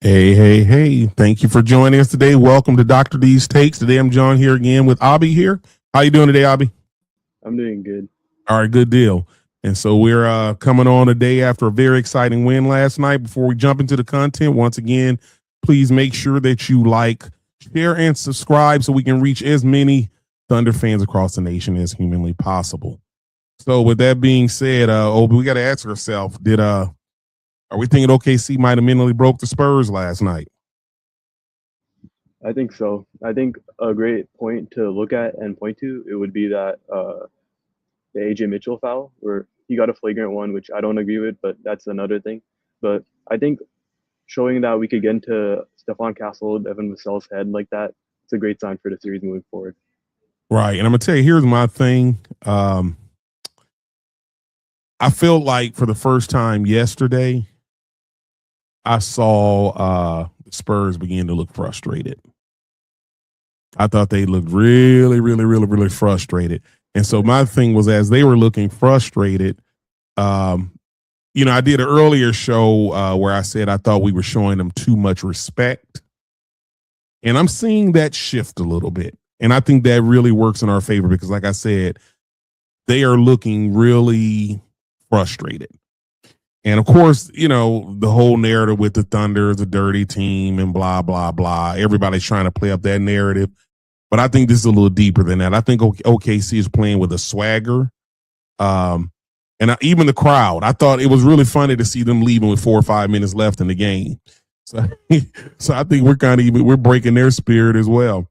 Hey, hey, hey. Thank you for joining us today. Welcome to Dr. D's Takes. Today I'm John here again with Abby here. How you doing today, Abby? I'm doing good. All right, good deal. And so we're coming on a day after a very exciting win last night. Before we jump into the content, once again, please make sure that you like, share, and subscribe so we can reach as many Thunder fans across the nation as humanly possible. So with that being said, we got to ask ourselves, are we thinking OKC might have mentally broke the Spurs last night? I think so. I think a great point to look at and point to it would be that the AJ Mitchell foul where he got a flagrant one, which I don't agree with, but that's another thing. But I think showing that we could get into Stephon Castle, Devin Vassell's head like that, it's a great sign for the series moving forward. Right. And I'm going to tell you, here's my thing. I felt like for the first time yesterday, I saw Spurs begin to look frustrated. I thought they looked really, really, really, really frustrated. And so my thing was, as they were looking frustrated, I did an earlier show where I said I thought we were showing them too much respect. And I'm seeing that shift a little bit. And I think that really works in our favor because, like I said, they are looking really frustrated. And of course, the whole narrative with the Thunder is a dirty team and blah, blah, blah. Everybody's trying to play up that narrative. But I think this is a little deeper than that. I think OKC is playing with a swagger. Even the crowd, I thought it was really funny to see them leaving with 4 or 5 minutes left in the game. So, so I think we're breaking their spirit as well.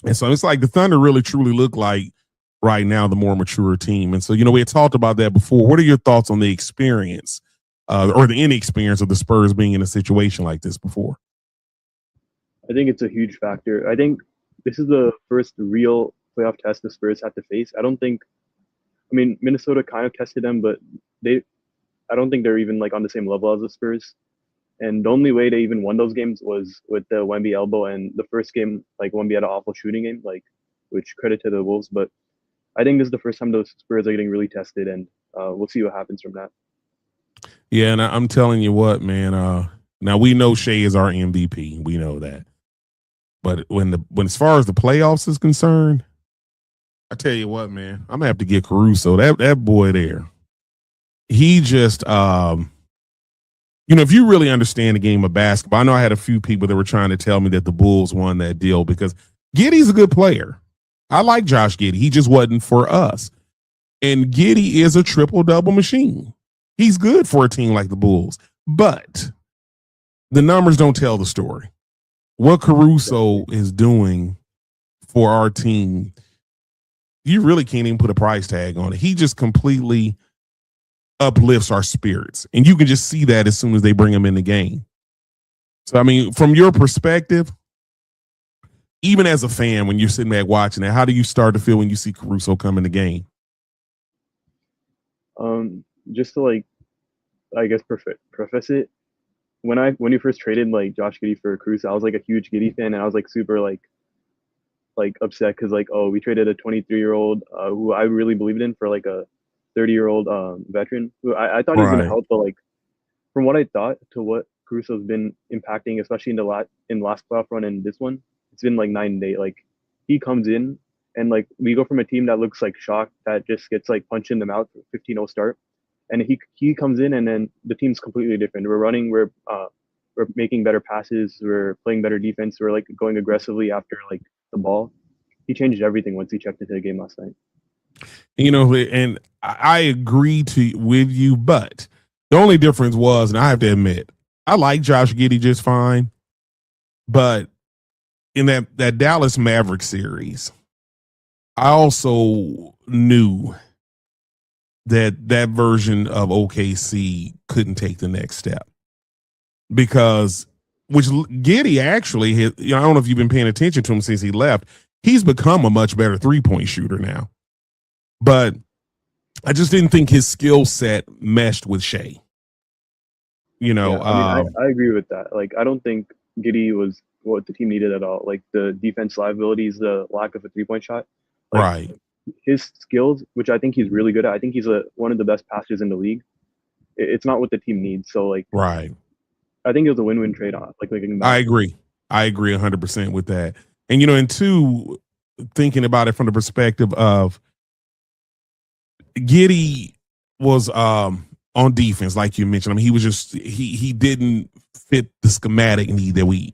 And so it's like the Thunder really truly look like right now the more mature team. And so, we had talked about that before. What are your thoughts on the experience or the inexperience of the Spurs being in a situation like this before? I think it's a huge factor. I think this is the first real playoff test the Spurs have to face. I mean, Minnesota kind of tested them, but I don't think they're even like on the same level as the Spurs. And the only way they even won those games was with the Wemby elbow. And the first game, like Wemby had an awful shooting game, which credit to the Wolves. But I think this is the first time those Spurs are getting really tested, and we'll see what happens from that. Yeah, and I'm telling you what, man. Now we know Shea is our MVP. We know that. But when as far as the playoffs is concerned, I tell you what, man, I'm gonna have to get Caruso. That boy there. He just if you really understand the game of basketball, I know I had a few people that were trying to tell me that the Bulls won that deal because Giddey's a good player. I like Josh Giddey. He just wasn't for us. And Giddey is a triple-double machine. He's good for a team like the Bulls. But the numbers don't tell the story. What Caruso is doing for our team, you really can't even put a price tag on it. He just completely uplifts our spirits. And you can just see that as soon as they bring him in the game. So, I mean, from your perspective, even as a fan, when you're sitting back watching it, how do you start to feel when you see Caruso come in the game? Just to I guess preface it, when you first traded like Josh Giddey for Caruso, I was like a huge Giddey fan, and I was like super upset because oh, we traded a 23-year-old who I really believed in for like a 30-year-old veteran who I thought he was gonna help, but from what I thought to what Caruso's been impacting, especially in the last playoff run and this one, it's been like 9 and 8. Like he comes in and we go from a team that looks like shocked that just gets punched in the mouth 15-0 start, and he comes in and then the team's completely different. We're running, we're making better passes, we're playing better defense, we're going aggressively after the ball. He changed everything once he checked into the game last night. And I agree with you, but the only difference was, and I have to admit, I like Josh Giddey just fine, but in that Dallas Mavericks series, I also knew that version of OKC couldn't take the next step because Giddey actually, I don't know if you've been paying attention to him since he left. He's become a much better 3-point shooter now. But I just didn't think his skill set meshed with Shea. I agree with that. I don't think Giddey was what the team needed at all. The defense liabilities, the lack of a 3-point shot. Right. His skills, which I think he's really good at. I think he's one of the best passers in the league. It's not what the team needs. So right. I think it was a win-win trade on like looking I back. agree. I agree 100% with that. And and two, thinking about it from the perspective of Giddy was on defense, like you mentioned. I mean, he was just he didn't fit the schematic need that we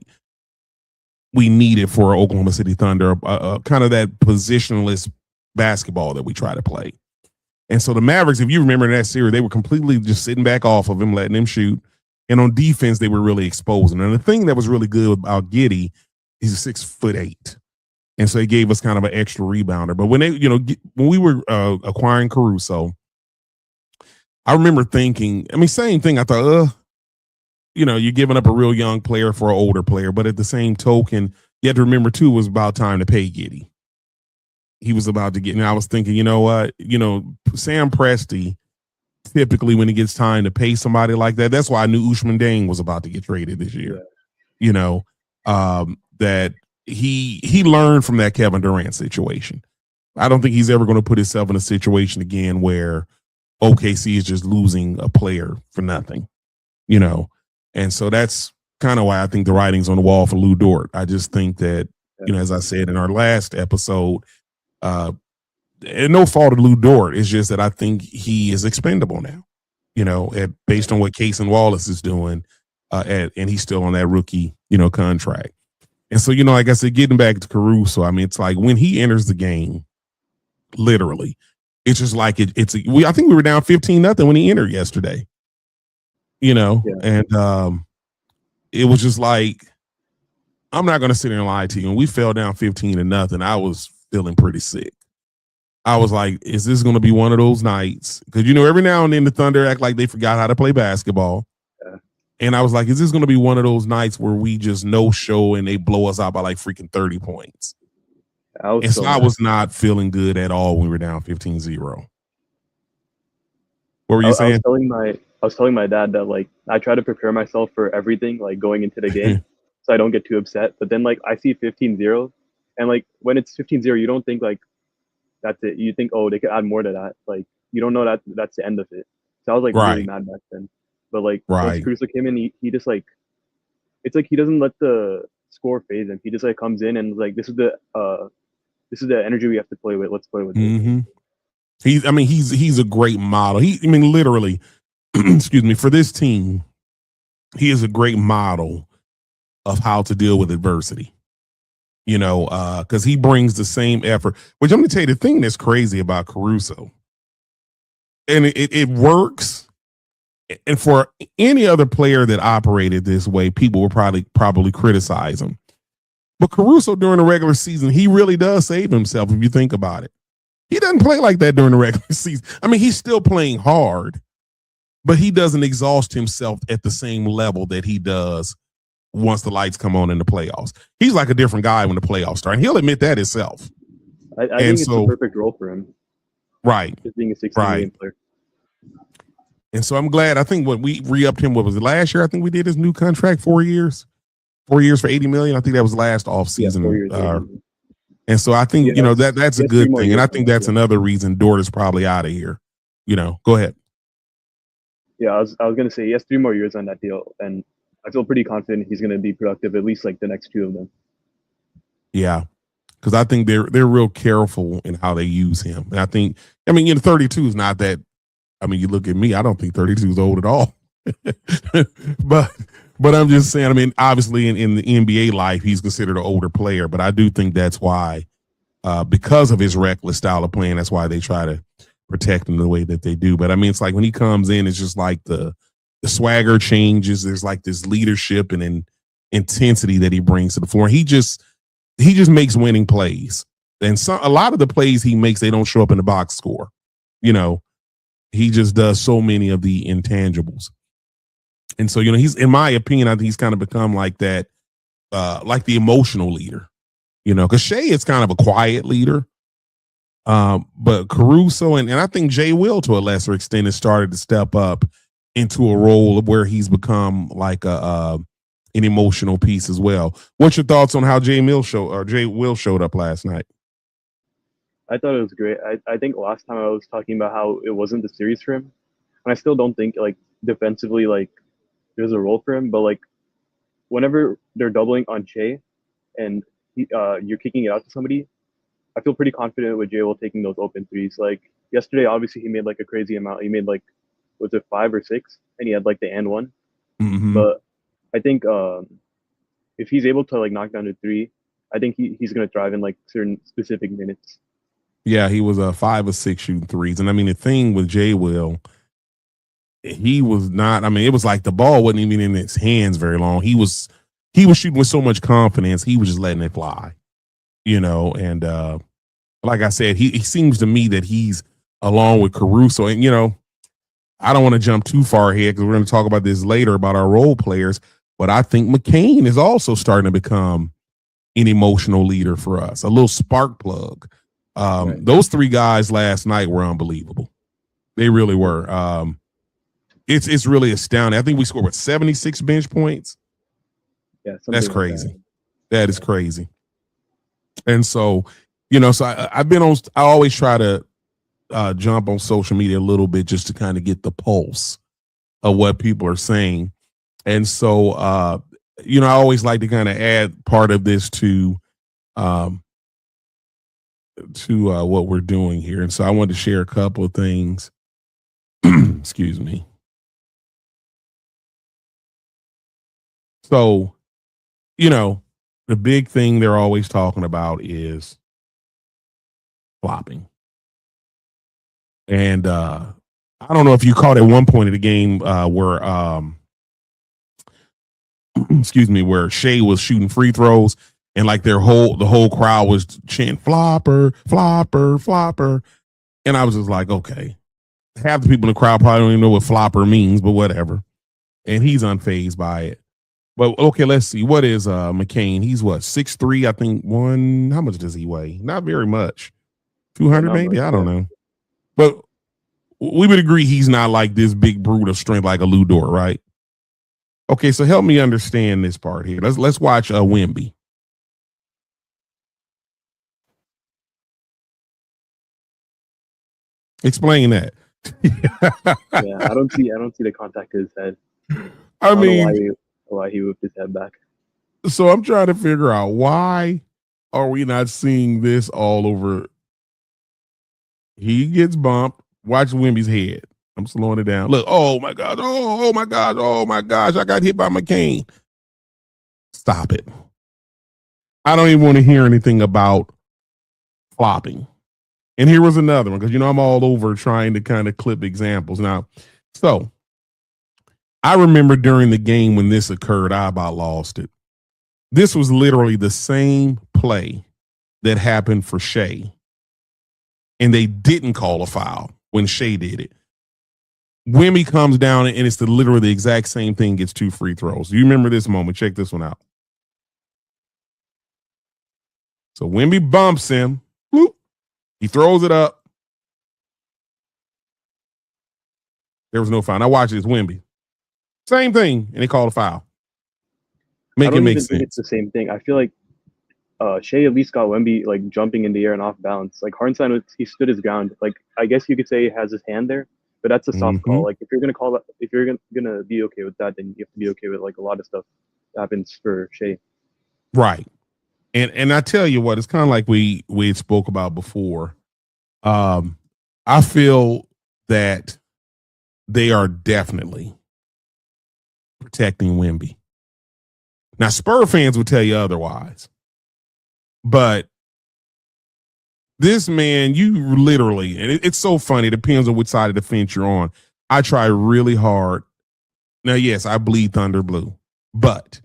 needed for Oklahoma City Thunder, kind of that positionless basketball that we try to play. And so the Mavericks, if you remember in that series, they were completely just sitting back off of him, letting him shoot. And on defense, they were really exposing. And the thing that was really good about Giddy, he's 6'8". And so he gave us kind of an extra rebounder. But when when we were acquiring Caruso, I remember thinking, I mean, same thing. I thought, you're giving up a real young player for an older player. But at the same token, you had to remember, too, it was about time to pay Giddy. He was about to get, and I was thinking, you know what? Sam Presti, typically when it gets time to pay somebody like that, that's why I knew Usman Dang was about to get traded this year. Yeah. That he learned from that Kevin Durant situation. I don't think he's ever going to put himself in a situation again where OKC is just losing a player for nothing, And so that's kind of why I think the writing's on the wall for Lou Dort. I just think that, as I said in our last episode, and no fault of Lou Dort, it's just that I think he is expendable now, based on what Case and Wallace is doing, and he's still on that rookie, contract. And so, like I said, getting back to Caruso, I mean, it's like when he enters the game, literally, it's just like I think we were down 15-0 when he entered yesterday, and it was just like, I'm not going to sit here and lie to you. When we fell down 15-0, I was feeling pretty sick. I was like, is this going to be one of those nights? Because, every now and then the Thunder act like they forgot how to play basketball. Yeah. And I was like, is this going to be one of those nights where we just no show and they blow us out by like freaking 30 points? I was not feeling good at all when we were down 15-0. What were you saying? I was telling my dad that, like, I try to prepare myself for everything, like, going into the game so I don't get too upset. But then, like, I see 15-0, and, like, when it's 15-0, you don't think, like, that's it. You think, oh, they could add more to that. Like, you don't know that that's the end of it. So I was, like, really mad back then. But, like, once Caruso came in, he just, like, it's like he doesn't let the score phase him. He just, like, comes in and, like, this is the energy we have to play with. Let's play with it. He's a great model. Literally, excuse me, for this team, he is a great model of how to deal with adversity. Because he brings the same effort. Which I'm going to tell you the thing that's crazy about Caruso, and it works. And for any other player that operated this way, people would probably criticize him. But Caruso during the regular season, he really does save himself if you think about it. He doesn't play like that during the regular season. I mean, he's still playing hard, but he doesn't exhaust himself at the same level that he does once the lights come on in the playoffs. He's like a different guy when the playoffs start, and he'll admit that himself. I think it's the perfect role for him. Right. Just being a 16 million player. And so I'm glad. I think when we re-upped him, what was it, last year? I think we did his new contract, 4 years. 4 years for $80 million. I think that was last offseason. Yeah, and so I think, that's a good thing. And I think that's another reason Dort is probably out of here. Go ahead. Yeah, I was going to say he has 3 more years on that deal. And I feel pretty confident he's going to be productive, at least like the next 2 of them. Yeah, because I think they're real careful in how they use him. And I think, 32 is not that. You look at me, I don't think 32 is old at all. But I'm just saying, obviously in the NBA life, he's considered an older player. But I do think that's why, because of his reckless style of playing, that's why they try to protect him the way that they do. But it's like when he comes in, it's just like the swagger changes. There's like this leadership and intensity that he brings to the floor. He just makes winning plays. And a lot of the plays he makes, they don't show up in the box score. He just does so many of the intangibles. And so, he's, in my opinion, I think he's kind of become like that, like the emotional leader, because Shea is kind of a quiet leader. But Caruso and I think Jay Will, to a lesser extent, has started to step up into a role where he's become like an emotional piece as well. What's your thoughts on how Jay Will showed up last night? I thought it was great. I think last time I was talking about how it wasn't the series for him, and I still don't think, like, defensively, like, there's a role for him, but like whenever they're doubling on Shea and you're kicking it out to somebody, I feel pretty confident with Jay Will taking those open threes. Like yesterday, obviously he made like a crazy amount. He made like was it 5 or 6, and he had like the and one. Mm-hmm. But I think if he's able to like knock down a three, I think he's gonna thrive in like certain specific minutes. Yeah, he was a 5 or 6 shooting threes. And I mean, the thing with Jay Will, he was not, I mean, it was like the ball wasn't even in his hands very long. He was shooting with so much confidence, he was just letting it fly, and like I said, he seems to me that he's along with Caruso. And I don't want to jump too far ahead because we're going to talk about this later about our role players, but I think McCain is also starting to become an emotional leader for us, a little spark plug. Right. Those 3 guys last night were unbelievable. They really were. It's really astounding. I think we scored 76 bench points. Yeah, that's like crazy. That is crazy. And so, so I've been on. I always try to jump on social media a little bit just to kind of get the pulse of what people are saying. And so, I always like to kind of add part of this to what we're doing here. And so I wanted to share a couple of things. Excuse me. So, the big thing they're always talking about is flopping. And I don't know if you caught at one point of the game where excuse me, where Shea was shooting free throws and like the whole crowd was chanting flopper, flopper, flopper. And I was just like, okay. Half the people in the crowd probably don't even know what flopper means, but whatever. And he's unfazed by it. But okay, let's see. What is McCain? He's what, 6'3", I think. How much does he weigh? Not very much. 200 maybe? I don't know. But we would agree he's not like this big brute of strength like a Lou Dort, right? Okay, so help me understand this part here. Let's watch Wemby. Explain that. Yeah, I don't see the contact to his head. I mean, don't know why he whipped his head back. So I'm trying to figure out, why are we not seeing this all over? He gets bumped. Watch Wemby's head. I'm slowing it down. Look, oh my God. Oh my God. Oh my gosh. I got hit by McCain. Stop it. I don't even want to hear anything about flopping. And here was another one, because I'm all over trying to kind of clip examples. Now, so I remember during the game when this occurred, I about lost it. This was literally the same play that happened for Shea. And they didn't call a foul when Shea did it. Wemby comes down and it's literally the exact same thing, gets 2 free throws. You remember this moment? Check this one out. So Wemby bumps him. Whoop. He throws it up. There was no foul. Now watch this, Wemby. Same thing, and they call a foul. I don't even think it's the same thing. I feel like Shea at least got Wemby like jumping in the air and off balance. Like Hartenstein, he stood his ground. Like I guess you could say he has his hand there, but that's a soft call. Like if you're gonna call that, if you're gonna be okay with that, then you have to be okay with like a lot of stuff that happens for Shea. Right. And I tell you what, it's kind of like we spoke about before. I feel that they are definitely protecting Wemby. Now, Spurs fans would tell you otherwise. But this man, you literally, and it's so funny, it depends on which side of the fence you're on. I try really hard. Now, yes, I bleed Thunder blue, but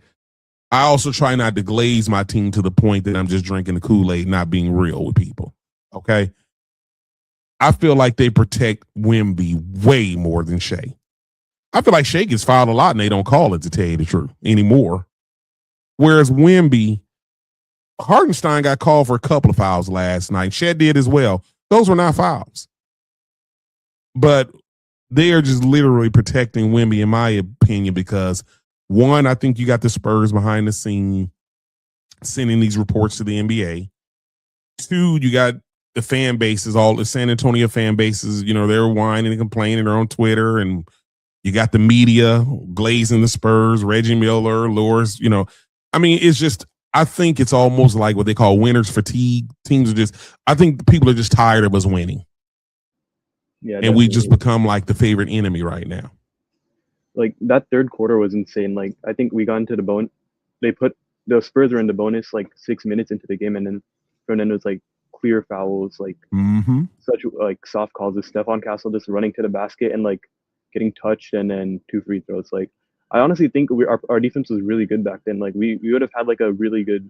I also try not to glaze my team to the point that I'm just drinking the Kool-Aid, not being real with people. Okay? I feel like they protect Wemby way more than Shea. I feel like Shea gets fouled a lot and they don't call it, to tell you the truth, anymore. Whereas Wemby, Hartenstein got called for a couple of fouls last night. Shed did as well. Those were not fouls. But they are just literally protecting Wemby, in my opinion, because one, I think you got the Spurs behind the scene sending these reports to the NBA. Two, you got the fan bases, all the San Antonio fan bases, they're whining and complaining. They're on Twitter, and You got the media glazing the Spurs, Reggie Miller, Loris, I mean, it's just, I think it's almost like what they call winners fatigue. Teams are just, I think people are just tired of us winning. Yeah, And we just definitely. become like the favorite enemy right now. Like that third quarter was insane. Like I think we got into the bone. They put the Spurs were in the bonus like 6 minutes into the game, and then Fernando's like clear fouls, like Mm-hmm. such like soft calls with Stephon Castle just running to the basket and like getting touched, and then 2 free throws. Like I honestly think our defense was really good back then. Like we would have had like a really good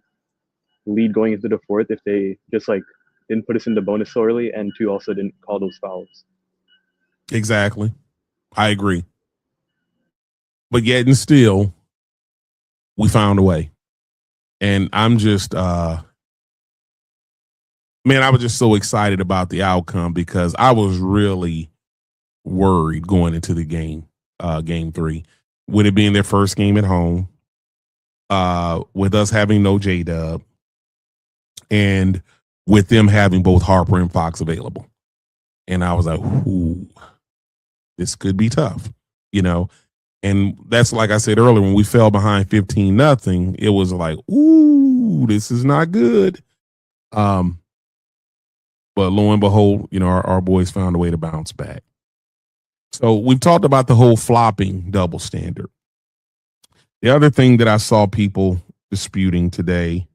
lead going into the fourth if they just like didn't put us in the bonus so early, and two also didn't call those fouls. Exactly. I agree. But yet and still, we found a way. And I'm just man, I was just so excited about the outcome because I was really worried going into the game 3. With it being their first game at home, with us having no J Dub, and with them having both Harper and Fox available. And I was like, ooh, this could be tough, And that's like I said earlier, when we fell behind 15-0, it was like, ooh, this is not good. But lo and behold, our boys found a way to bounce back. So we've talked about the whole flopping double standard. The other thing that I saw people disputing today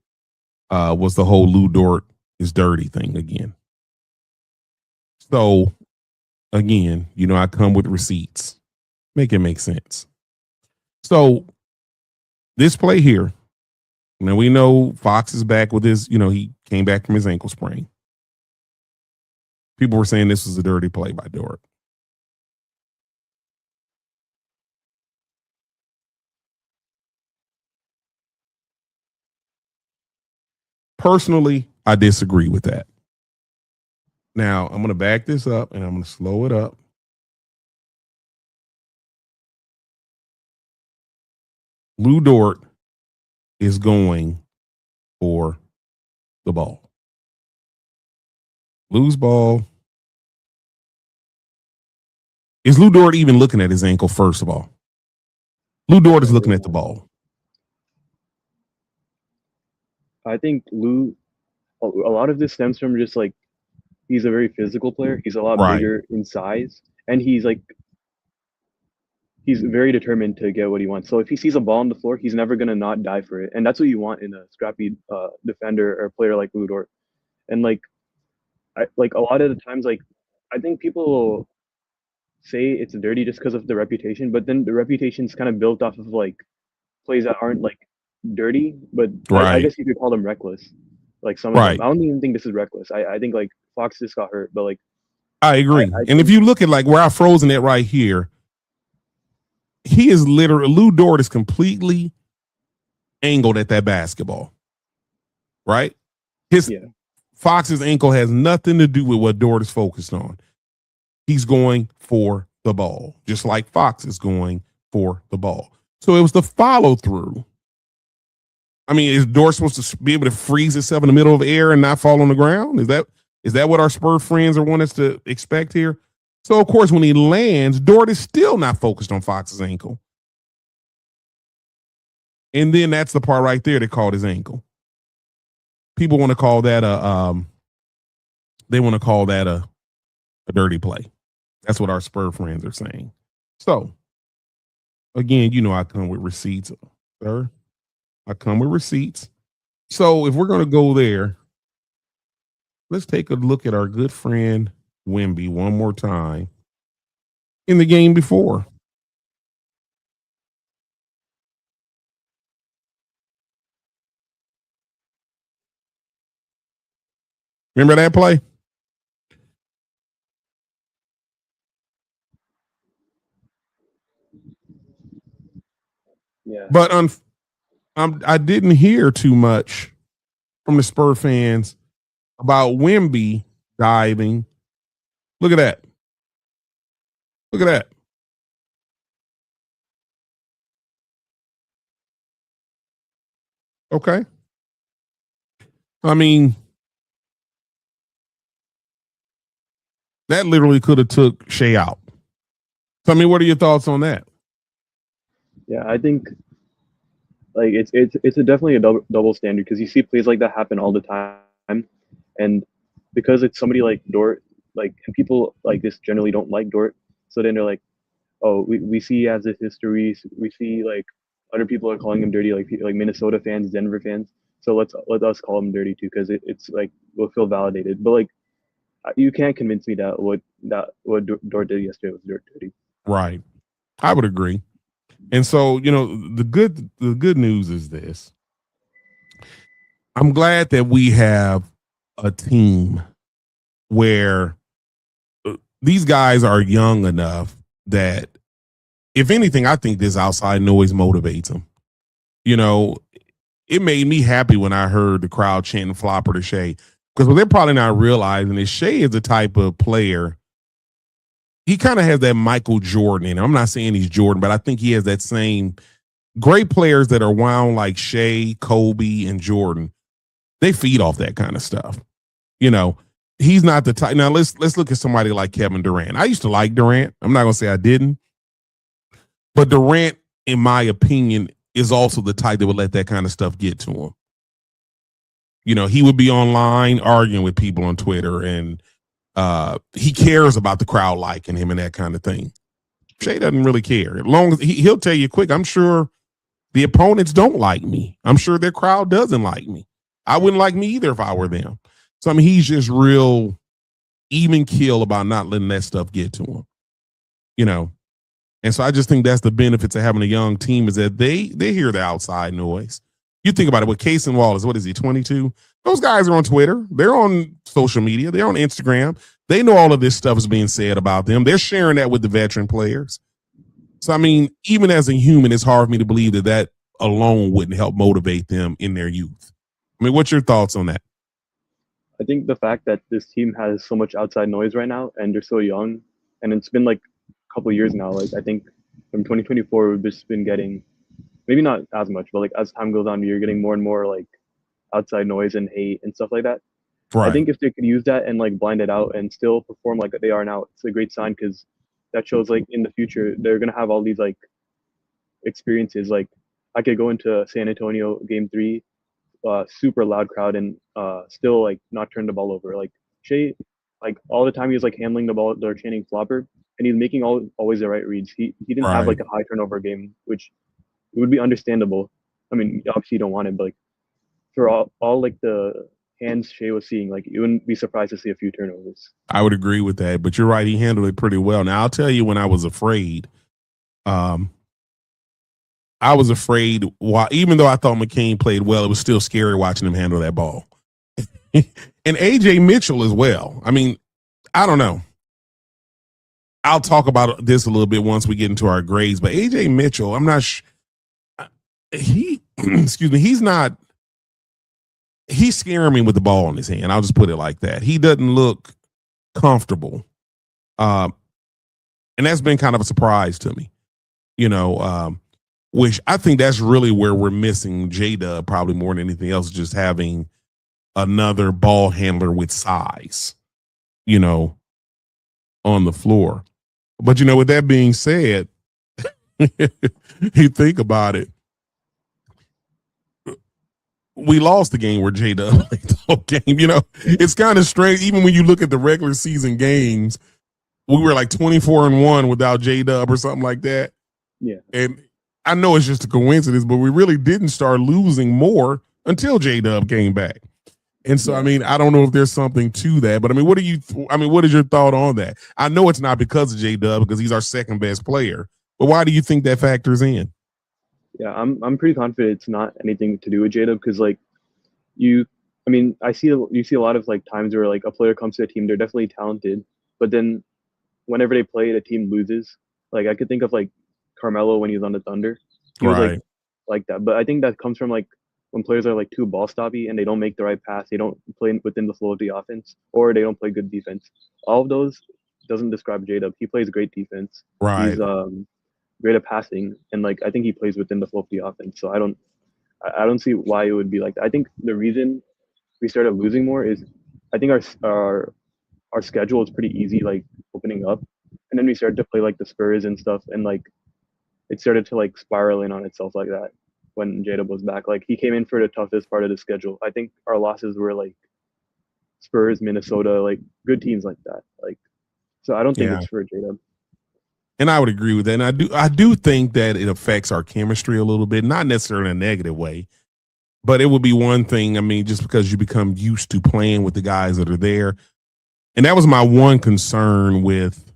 was the whole Lou Dort is dirty thing again. So again, I come with receipts. Make it make sense. So this play here, now we know Fox is back with his, he came back from his ankle sprain. People were saying this was a dirty play by Dort. Personally, I disagree with that. Now, I'm going to back this up and I'm going to slow it up. Lou Dort is going for the ball. Lou's ball. Is Lou Dort even looking at his ankle, first of all? Lou Dort is looking at the ball. I think Lou, a lot of this stems from just like he's a very physical player. He's a lot Right. bigger in size, and he's very determined to get what he wants. So if he sees a ball on the floor, he's never gonna not die for it, and that's what you want in a scrappy defender or player like Lou Dort. And like, like a lot of the times, like I think people will say it's dirty just because of the reputation, but then the reputation's kind of built off of like plays that aren't like dirty, but I Right. guess you could call them reckless. Like some of them, Right. I don't even think this is reckless. I think like Fox just got hurt, but like I agree. I And if you look at like where I've frozen it right here, he is literally, Lou Dort is completely angled at that basketball. Right? Fox's ankle has nothing to do with what Dort is focused on. He's going for the ball, just like Fox is going for the ball. So it was the follow through. I mean, is Dort supposed to be able to freeze himself in the middle of the air and not fall on the ground? Is that what our Spurs friends are wanting us to expect here? So, of course, when he lands, Dort is still not focused on Fox's ankle. And then that's the part right there that called his ankle. People want to call that a dirty play. That's what our Spurs friends are saying. So, again, I come with receipts, sir. I come with receipts. So if we're going to go there, let's take a look at our good friend Wemby one more time in the game before. Remember that play? yeah, But I didn't hear too much from the Spur fans about Wemby diving. Look at that. Look at that. Okay. I mean, that literally could have took Shea out. So I mean, what are your thoughts on that? Yeah, I think like it's a definitely a double standard because you see plays like that happen all the time, and because it's somebody like Dort, like and people like this generally don't like Dort, so then they're like, oh, we see as this history, we see like other people are calling him dirty, like Minnesota fans, Denver fans. So let us call him dirty too, because it's like we'll feel validated. But like you can't convince me that what Dort did yesterday was dirty. Right. I would agree. And so, the good news is this. I'm glad that we have a team where these guys are young enough that, if anything, I think this outside noise motivates them. You know, it made me happy when I heard the crowd chanting flopper to Shea, because what they're probably not realizing is Shea is the type of player. He kind of has that Michael Jordan in him. I'm not saying he's Jordan, but I think he has that same great players that are wound like Shea, Kobe, and Jordan. They feed off that kind of stuff. You know, he's not the type. Now let's look at somebody like Kevin Durant. I used to like Durant. I'm not gonna say I didn't, but Durant, in my opinion, is also the type that would let that kind of stuff get to him. You know, he would be online arguing with people on Twitter, and he cares about the crowd liking him and that kind of thing. Shea doesn't really care. As long as he'll tell you quick, I'm sure the opponents don't like me. I'm sure their crowd doesn't like me. I wouldn't like me either if I were them. So I mean, he's just real even keel about not letting that stuff get to him. You know, and so I just think that's the benefits of having a young team, is that they hear the outside noise. You think about it with Case and Wallace. What is he, 22? Those guys are on Twitter. They're on social media. They're on Instagram. They know all of this stuff is being said about them. They're sharing that with the veteran players. So, I mean, even as a human, it's hard for me to believe that alone wouldn't help motivate them in their youth. I mean, what's your thoughts on that? I think the fact that this team has so much outside noise right now and they're so young, and it's been like a couple of years now. Like I think from 2024, we've just been getting maybe not as much, but like as time goes on, you're getting more and more like outside noise and hate and stuff like that. I Right. think if they could use that and like blind it out and still perform like they are now, it's a great sign because that shows like in the future they're gonna have all these like experiences. Like I could go into San Antonio game 3, super loud crowd and still like not turn the ball over. Like Shea, like all the time he was like handling the ball, they're chanting flopper, and he's making always the right reads. He didn't have Right. like a high turnover game, which it would be understandable. I mean, obviously you don't want it, but like for all like the hands Shea was seeing, like you wouldn't be surprised to see a few turnovers. I would agree with that, but you're right. He handled it pretty well. Now, I'll tell you, when I was afraid, um, why, even though I thought McCain played well, it was still scary watching him handle that ball. And AJ Mitchell as well. I mean, I don't know. I'll talk about this a little bit once we get into our grades, but AJ Mitchell, I'm not he excuse me, he's scaring me with the ball in his hand. I'll just put it like that. He doesn't look comfortable. Um, and that's been kind of a surprise to me, you know, which I think that's really where we're missing J-Dub probably more than anything else, just having another ball handler with size, you know, on the floor. But, with that being said, you think about it, we lost the game where J Dub played the whole game. It's kind of strange. Even when you look at the regular season games, we were like 24-1 without J Dub or something like that. Yeah. And I know it's just a coincidence, but we really didn't start losing more until J Dub came back. And so, Yeah. I mean, I don't know if there's something to that, but I mean, what is your thought on that? I know it's not because of J Dub, because he's our second best player, but why do you think that factors in? Yeah, I'm pretty confident it's not anything to do with Jada because like you, I mean, you see a lot of like times where like a player comes to a team, they're definitely talented, but then whenever they play, the team loses. Like I could think of like Carmelo when he was on the Thunder, he was Right. like that. But I think that comes from like when players are like too ball stoppy and they don't make the right pass, they don't play within the flow of the offense, or they don't play good defense. All of those doesn't describe J Dub. He plays great defense. Right. He's great at passing, and like I think he plays within the flow of the offense. So I don't see why it would be like that. I think the reason we started losing more is I think our schedule is pretty easy, like opening up. And then we started to play like the Spurs and stuff, and like it started to like spiral in on itself like that when J-Dub was back. Like he came in for the toughest part of the schedule. I think our losses were like Spurs, Minnesota, like good teams like that. Like so I don't think Yeah. it's for J-Dub. And I would agree with that. And I do think that it affects our chemistry a little bit, not necessarily in a negative way, but it would be one thing. I mean, just because you become used to playing with the guys that are there. And that was my one concern with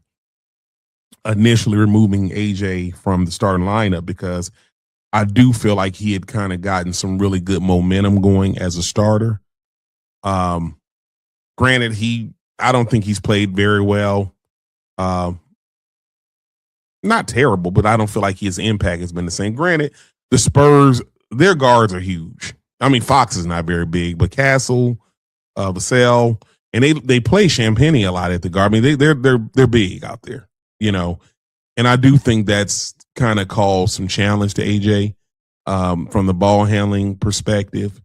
initially removing AJ from the starting lineup, because I do feel like he had kind of gotten some really good momentum going as a starter. Granted, I don't think he's played very well. Not terrible, but I don't feel like his impact has been the same. Granted, the Spurs, their guards are huge. I mean, Fox is not very big, but Castle, Vassell, and they play Champagne a lot at the guard. I mean, they're big out there, you know. And I do think that's kind of caused some challenge to AJ from the ball handling perspective.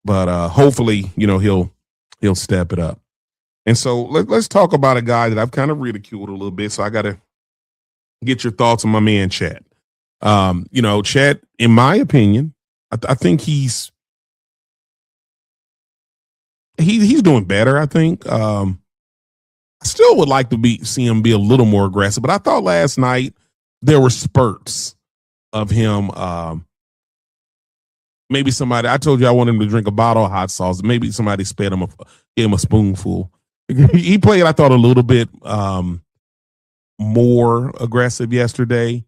But hopefully, you know, he'll step it up. And so let's talk about a guy that I've kind of ridiculed a little bit. So I got to get your thoughts on my man Chet. You know, Chet, in my opinion, I think he's doing better. I think I still would like to see him be a little more aggressive, but I thought last night there were spurts of him. Maybe somebody, I told you I wanted him to drink a bottle of hot sauce. Maybe somebody gave him a spoonful. He played, I thought, a little bit more aggressive yesterday.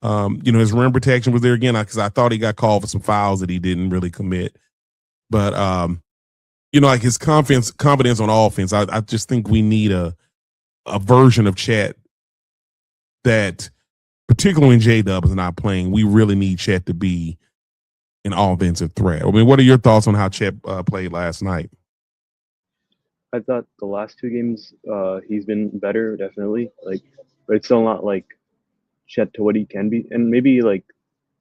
You know, his rim protection was there again, because I thought he got called for some fouls that he didn't really commit. But you know, like his confidence on offense, I just think we need a version of Chet that, particularly when J-Dub is not playing, we really need Chet to be an offensive threat. I mean, what are your thoughts on how Chet played last night? I thought the last two games he's been better, definitely. Like, but it's still not like Chet to what he can be, and maybe like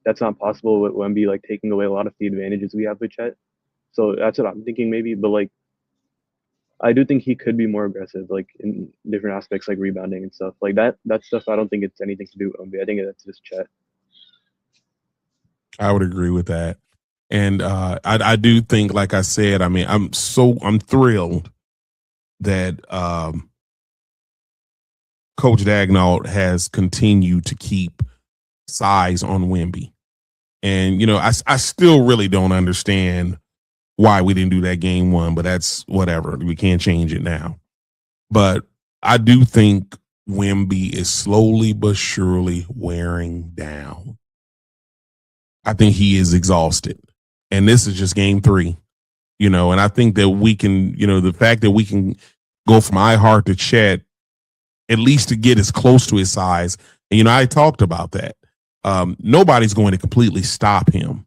that's not possible with Wemby like taking away a lot of the advantages we have with Chet. So that's what I'm thinking maybe, but like I do think he could be more aggressive, like in different aspects, like rebounding and stuff like that. That stuff I don't think it's anything to do with Wemby. I think that's just Chet. I would agree with that. And I do think, like I said, I mean, I'm thrilled that Coach Dagnall has continued to keep size on Wemby. And, you know, I still really don't understand why we didn't do that game one, but that's whatever. We can't change it now. But I do think Wemby is slowly but surely wearing down. I think he is exhausted. And this is just game 3, you know, and I think that we can, you know, the fact that we can go from iHeart to Chet, at least to get as close to his size. And, you know, I talked about that. Nobody's going to completely stop him.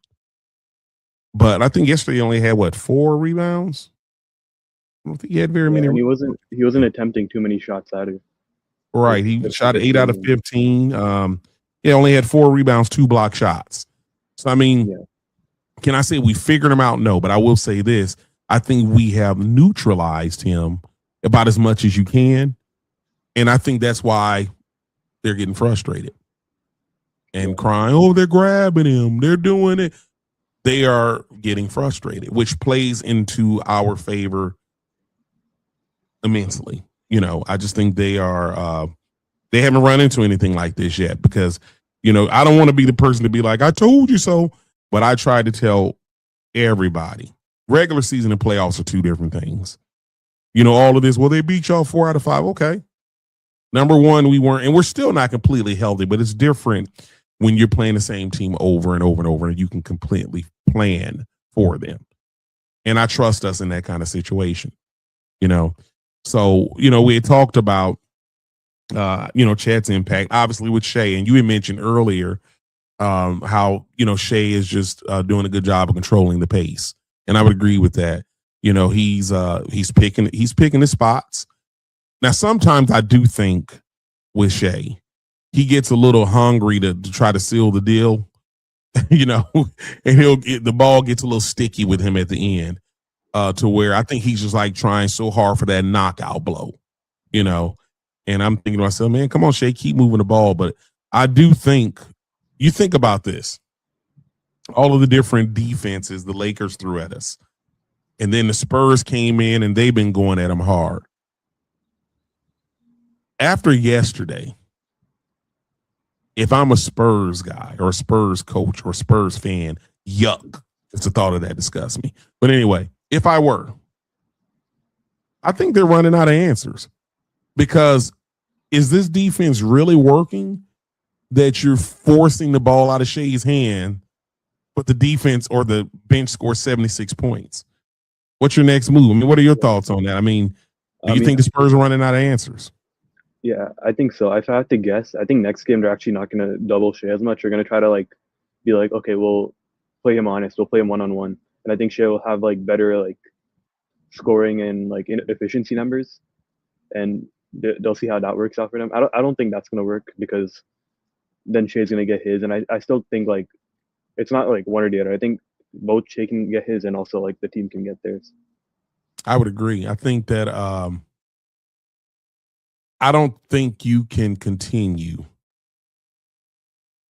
But I think yesterday he only had 4 rebounds. I don't think he had very many. And he wasn't attempting too many shots either. Right. He shot 8 out of 15. He only had 4 rebounds, 2 block shots. So, I mean, can I say we figured him out? No, but I will say this. I think we have neutralized him about as much as you can. And I think that's why they're getting frustrated and crying, oh, they're grabbing him. They're doing it. They are getting frustrated, which plays into our favor immensely. You know, I just think they haven't run into anything like this yet, because, you know, I don't want to be the person to be like, I told you so. But I tried to tell everybody, regular season and playoffs are 2 different things. You know, all of this, well, they beat y'all 4 out of 5. Okay. Number one, we weren't, and we're still not completely healthy, but it's different when you're playing the same team over and over and over, and you can completely plan for them. And I trust us in that kind of situation, you know. So, you know, we had talked about, you know, Chet's impact, obviously with Shea, and you had mentioned earlier how, you know, Shea is just doing a good job of controlling the pace. And I would agree with that. You know, he's picking his spots. Now, sometimes I do think with Shea, he gets a little hungry to try to seal the deal, you know, and the ball gets a little sticky with him at the end, to where I think he's just like trying so hard for that knockout blow, you know. And I'm thinking to myself, man, come on, Shea, keep moving the ball. But I do think you think about this. All of the different defenses the Lakers threw at us. And then the Spurs came in and they've been going at them hard. After yesterday, if I'm a Spurs guy or a Spurs coach or a Spurs fan, yuck. It's the thought of that disgusts me. But anyway, if I were, I think they're running out of answers. Because is this defense really working that you're forcing the ball out of Shea's hand, but the defense or the bench scores 76 points? What's your next move? I mean, what are your thoughts on that? I mean, do you think the Spurs are running out of answers? Yeah, I think so. If I had to guess, I think next game they're actually not going to double Shea as much. They're going to try to be like, okay, we'll play him honest. We'll play him one-on-one. And I think Shea will have better scoring and efficiency numbers. And they'll see how that works out for them. I don't think that's going to work because then Shea's going to get his. And I still think it's not one or the other. I think both Shea can get his and also the team can get theirs. I would agree. I think that I don't think you can continue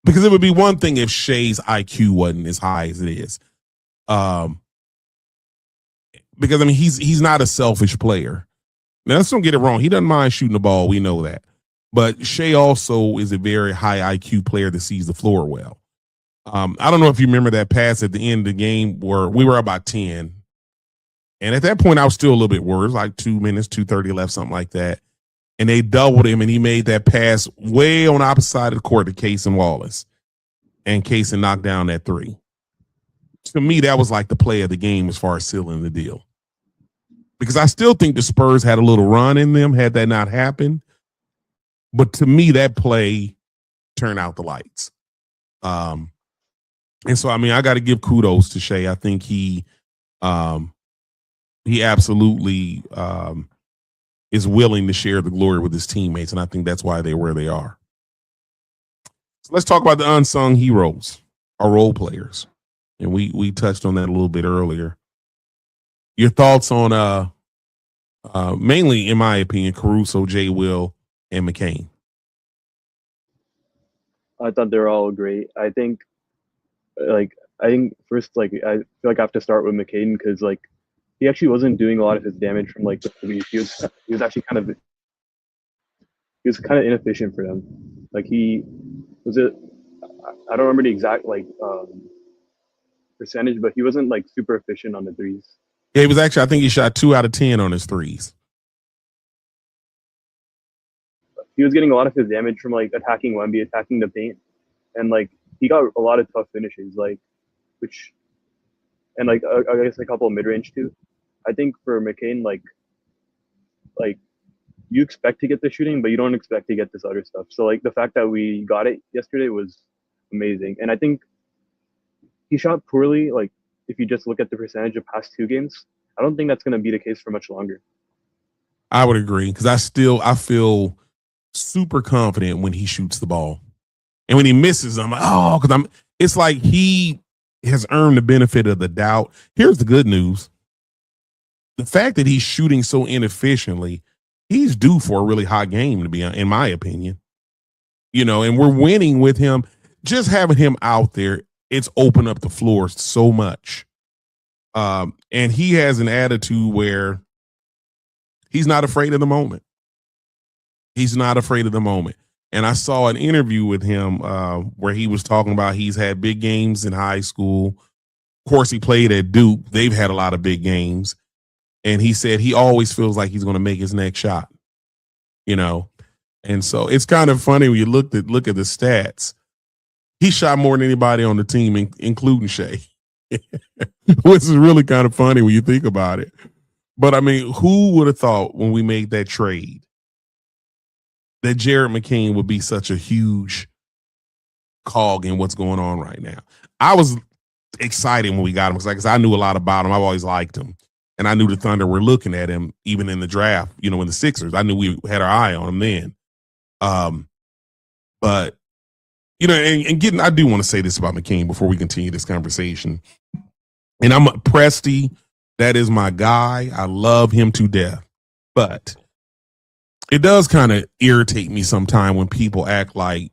because it would be one thing if Shea's IQ wasn't as high as it is. Because I mean he's not a selfish player. Now let's don't get it wrong. He doesn't mind shooting the ball. We know that. But Shea also is a very high IQ player that sees the floor well. I don't know if you remember that pass at the end of the game where we were about 10. And at that point, I was still a little bit worried. It was like 2 minutes, 2:30 left, something like that. And they doubled him, and he made that pass way on the opposite side of the court to Case and Wallace. And Case knocked down that three. To me, that was like the play of the game as far as sealing the deal. Because I still think the Spurs had a little run in them had that not happened. But to me, that play turned out the lights. And so, I mean, I got to give kudos to Shea. I think he absolutely is willing to share the glory with his teammates, and I think that's why they're where they are. So let's talk about the unsung heroes, our role players. And we touched on that a little bit earlier. Your thoughts on mainly, in my opinion, Caruso, J. Will, and McCain. I thought they were all great. I think first I feel like I have to start with McCain because he actually wasn't doing a lot of his damage from the three. He was actually kind of inefficient for them. He was I don't remember the exact percentage, but he wasn't super efficient on the threes. Yeah, he was actually, I think he shot 2 out of 10 on his threes. He was getting a lot of his damage from attacking Wemby, attacking the paint, and he got a lot of tough finishes, I guess a couple of mid range too. I think for McCain, you expect to get the shooting, but you don't expect to get this other stuff. So the fact that we got it yesterday was amazing, and I think he shot poorly. If you just look at the percentage of past 2 games, I don't think that's going to be the case for much longer. I would agree because I feel super confident when he shoots the ball, and when he misses, I'm like, because it's like he has earned the benefit of the doubt. Here's the good news: the fact that he's shooting so inefficiently, he's due for a really hot game to be, in my opinion. And we're winning with him. Just having him out there, it's opened up the floor so much. And he has an attitude where he's not afraid of the moment. He's not afraid of the moment. And I saw an interview with him where he was talking about he's had big games in high school. Of course, he played at Duke. They've had a lot of big games. And he said he always feels like he's going to make his next shot. And so it's kind of funny when you look at the stats. He shot more than anybody on the team, including Shea, which is really kind of funny when you think about it. But I mean, who would have thought when we made that trade that Jared McCain would be such a huge cog in what's going on right now? I was excited when we got him because I knew a lot about him. I've always liked him. And I knew the Thunder were looking at him even in the draft, in the Sixers. I knew we had our eye on him then. But, I do want to say this about McCain before we continue this conversation. And I'm Presty. That is my guy. I love him to death. But it does kind of irritate me sometimes when people act like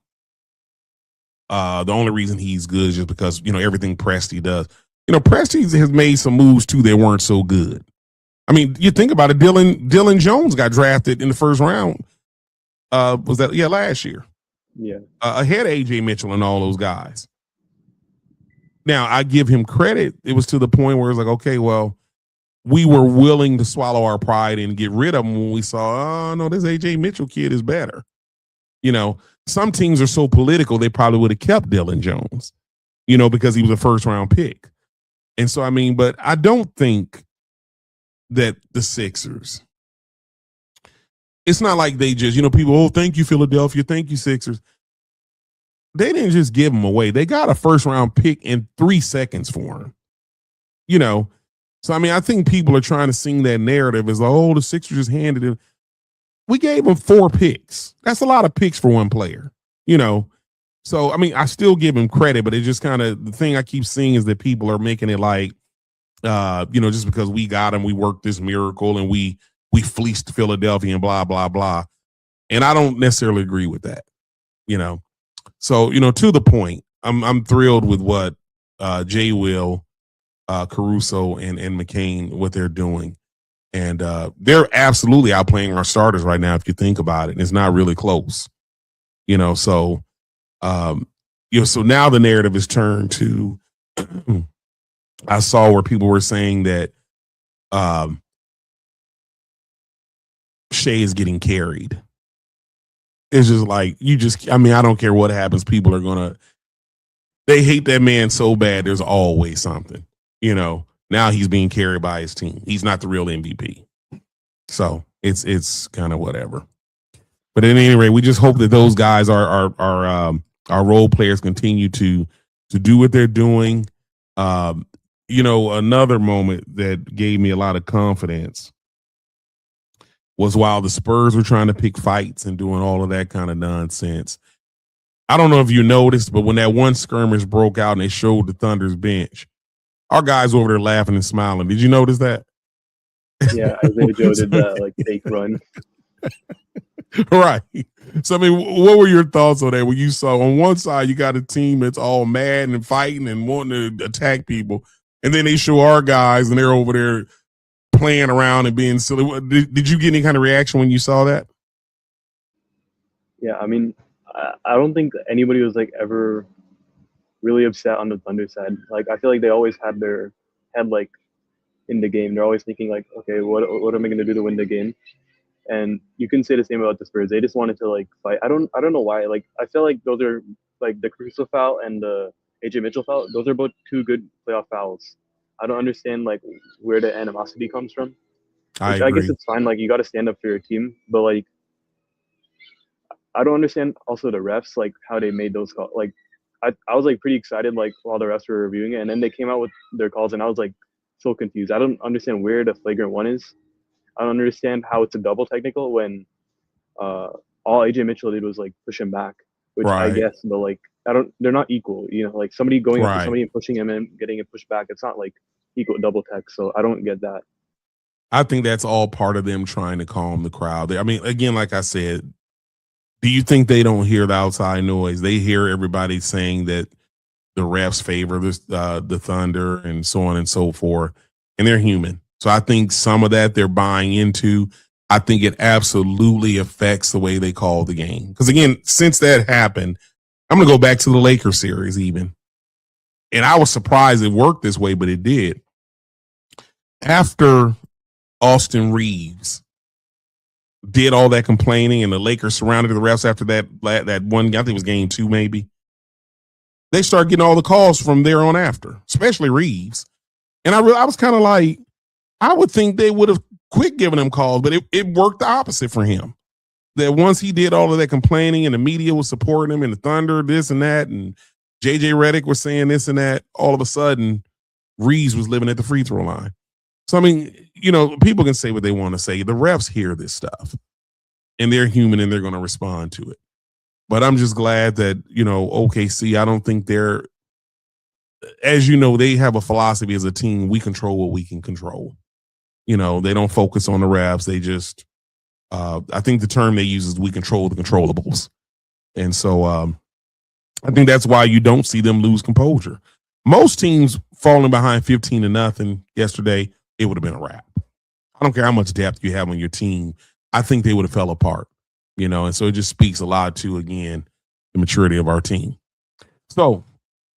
the only reason he's good is just because, everything Presti does. Presti has made some moves too that weren't so good. I mean, you think about it, Dylan Jones got drafted in the first round. Was that last year? Yeah. Ahead of AJ Mitchell and all those guys. Now, I give him credit. It was to the point where it's like, okay, well, we were willing to swallow our pride and get rid of him when we saw, oh, no, this AJ Mitchell kid is better. Some teams are so political, they probably would have kept Dylan Jones, because he was a first round pick. And so, but I don't think that the Sixers, it's not like they just, people, thank you, Philadelphia, thank you, Sixers. They didn't just give him away. They got a first round pick in 3 seconds for him. So, I think people are trying to sing that narrative as, the Sixers just handed it. We gave him 4 picks. That's a lot of picks for one player, So, I still give him credit, but it just kind of, the thing I keep seeing is that people are making it like, just because we got him, we worked this miracle and we fleeced Philadelphia and blah, blah, blah. And I don't necessarily agree with that, So, to the point, I'm thrilled with what Jay Will, Caruso, and McCain, what they're doing. And they're absolutely outplaying our starters right now, if you think about it. And it's not really close. So so now the narrative is turned to I saw where people were saying that Shea is getting carried. It's just like, I don't care what happens. People are they hate that man so bad. There's always something, Now he's being carried by his team. He's not the real MVP. So it's kind of whatever. But at any rate, we just hope that those guys our role players continue to do what they're doing. Another moment that gave me a lot of confidence was while the Spurs were trying to pick fights and doing all of that kind of nonsense. I don't know if you noticed, but when that one skirmish broke out and they showed the Thunder's bench, our guys over there laughing and smiling. Did you notice that? Yeah, Isaiah Joe did that fake run. Right. So, what were your thoughts on that? When you saw on one side, you got a team that's all mad and fighting and wanting to attack people. And then they show our guys and they're over there playing around and being silly. Did you get any kind of reaction when you saw that? Yeah, I don't think anybody was ever really upset on the Thunder side. I feel like they always had their head in the game. They're always thinking okay, what am I going to do to win the game? And you can say the same about the Spurs. They just wanted to fight. I don't know why. I feel like those are the Caruso foul and the AJ Mitchell foul. Those are both 2 good playoff fouls. I don't understand where the animosity comes from. I agree. guess it's fine. You got to stand up for your team, but I don't understand also the refs how they made those calls. I was pretty excited while the refs were reviewing it, and then they came out with their calls, and I was so confused. I don't understand where the flagrant one is. I don't understand how it's a double technical when all AJ Mitchell did was push him back, which right. I guess, but they're not equal. Somebody going right. up to somebody and pushing him and getting it pushed back. It's not equal double tech. So I don't get that. I think that's all part of them trying to calm the crowd. Again, like I said, do you think they don't hear the outside noise? They hear everybody saying that the refs favor the Thunder and so on and so forth, and they're human. So I think some of that they're buying into. I think it absolutely affects the way they call the game. Because again, since that happened, I'm going to go back to the Lakers series even. And I was surprised it worked this way, but it did. After Austin Reeves did all that complaining and the Lakers surrounded the refs after that one, I think it was game 2 maybe, they started getting all the calls from there on after, especially Reeves. And I was kind of like, I would think they would have quit giving him calls, but it worked the opposite for him. That once he did all of that complaining and the media was supporting him and the Thunder, this and that, and JJ Redick was saying this and that, all of a sudden, Reeves was living at the free throw line. So, people can say what they want to say. The refs hear this stuff, and they're human, and they're going to respond to it. But I'm just glad that, OKC, I don't think they're, as they have a philosophy as a team, we control what we can control. They don't focus on the refs. They just I think the term they use is we control the controllables. And so I think that's why you don't see them lose composure. Most teams falling behind 15-0 yesterday, it would have been a wrap. I don't care how much depth you have on your team. I think they would have fell apart, and so it just speaks a lot to, again, the maturity of our team. So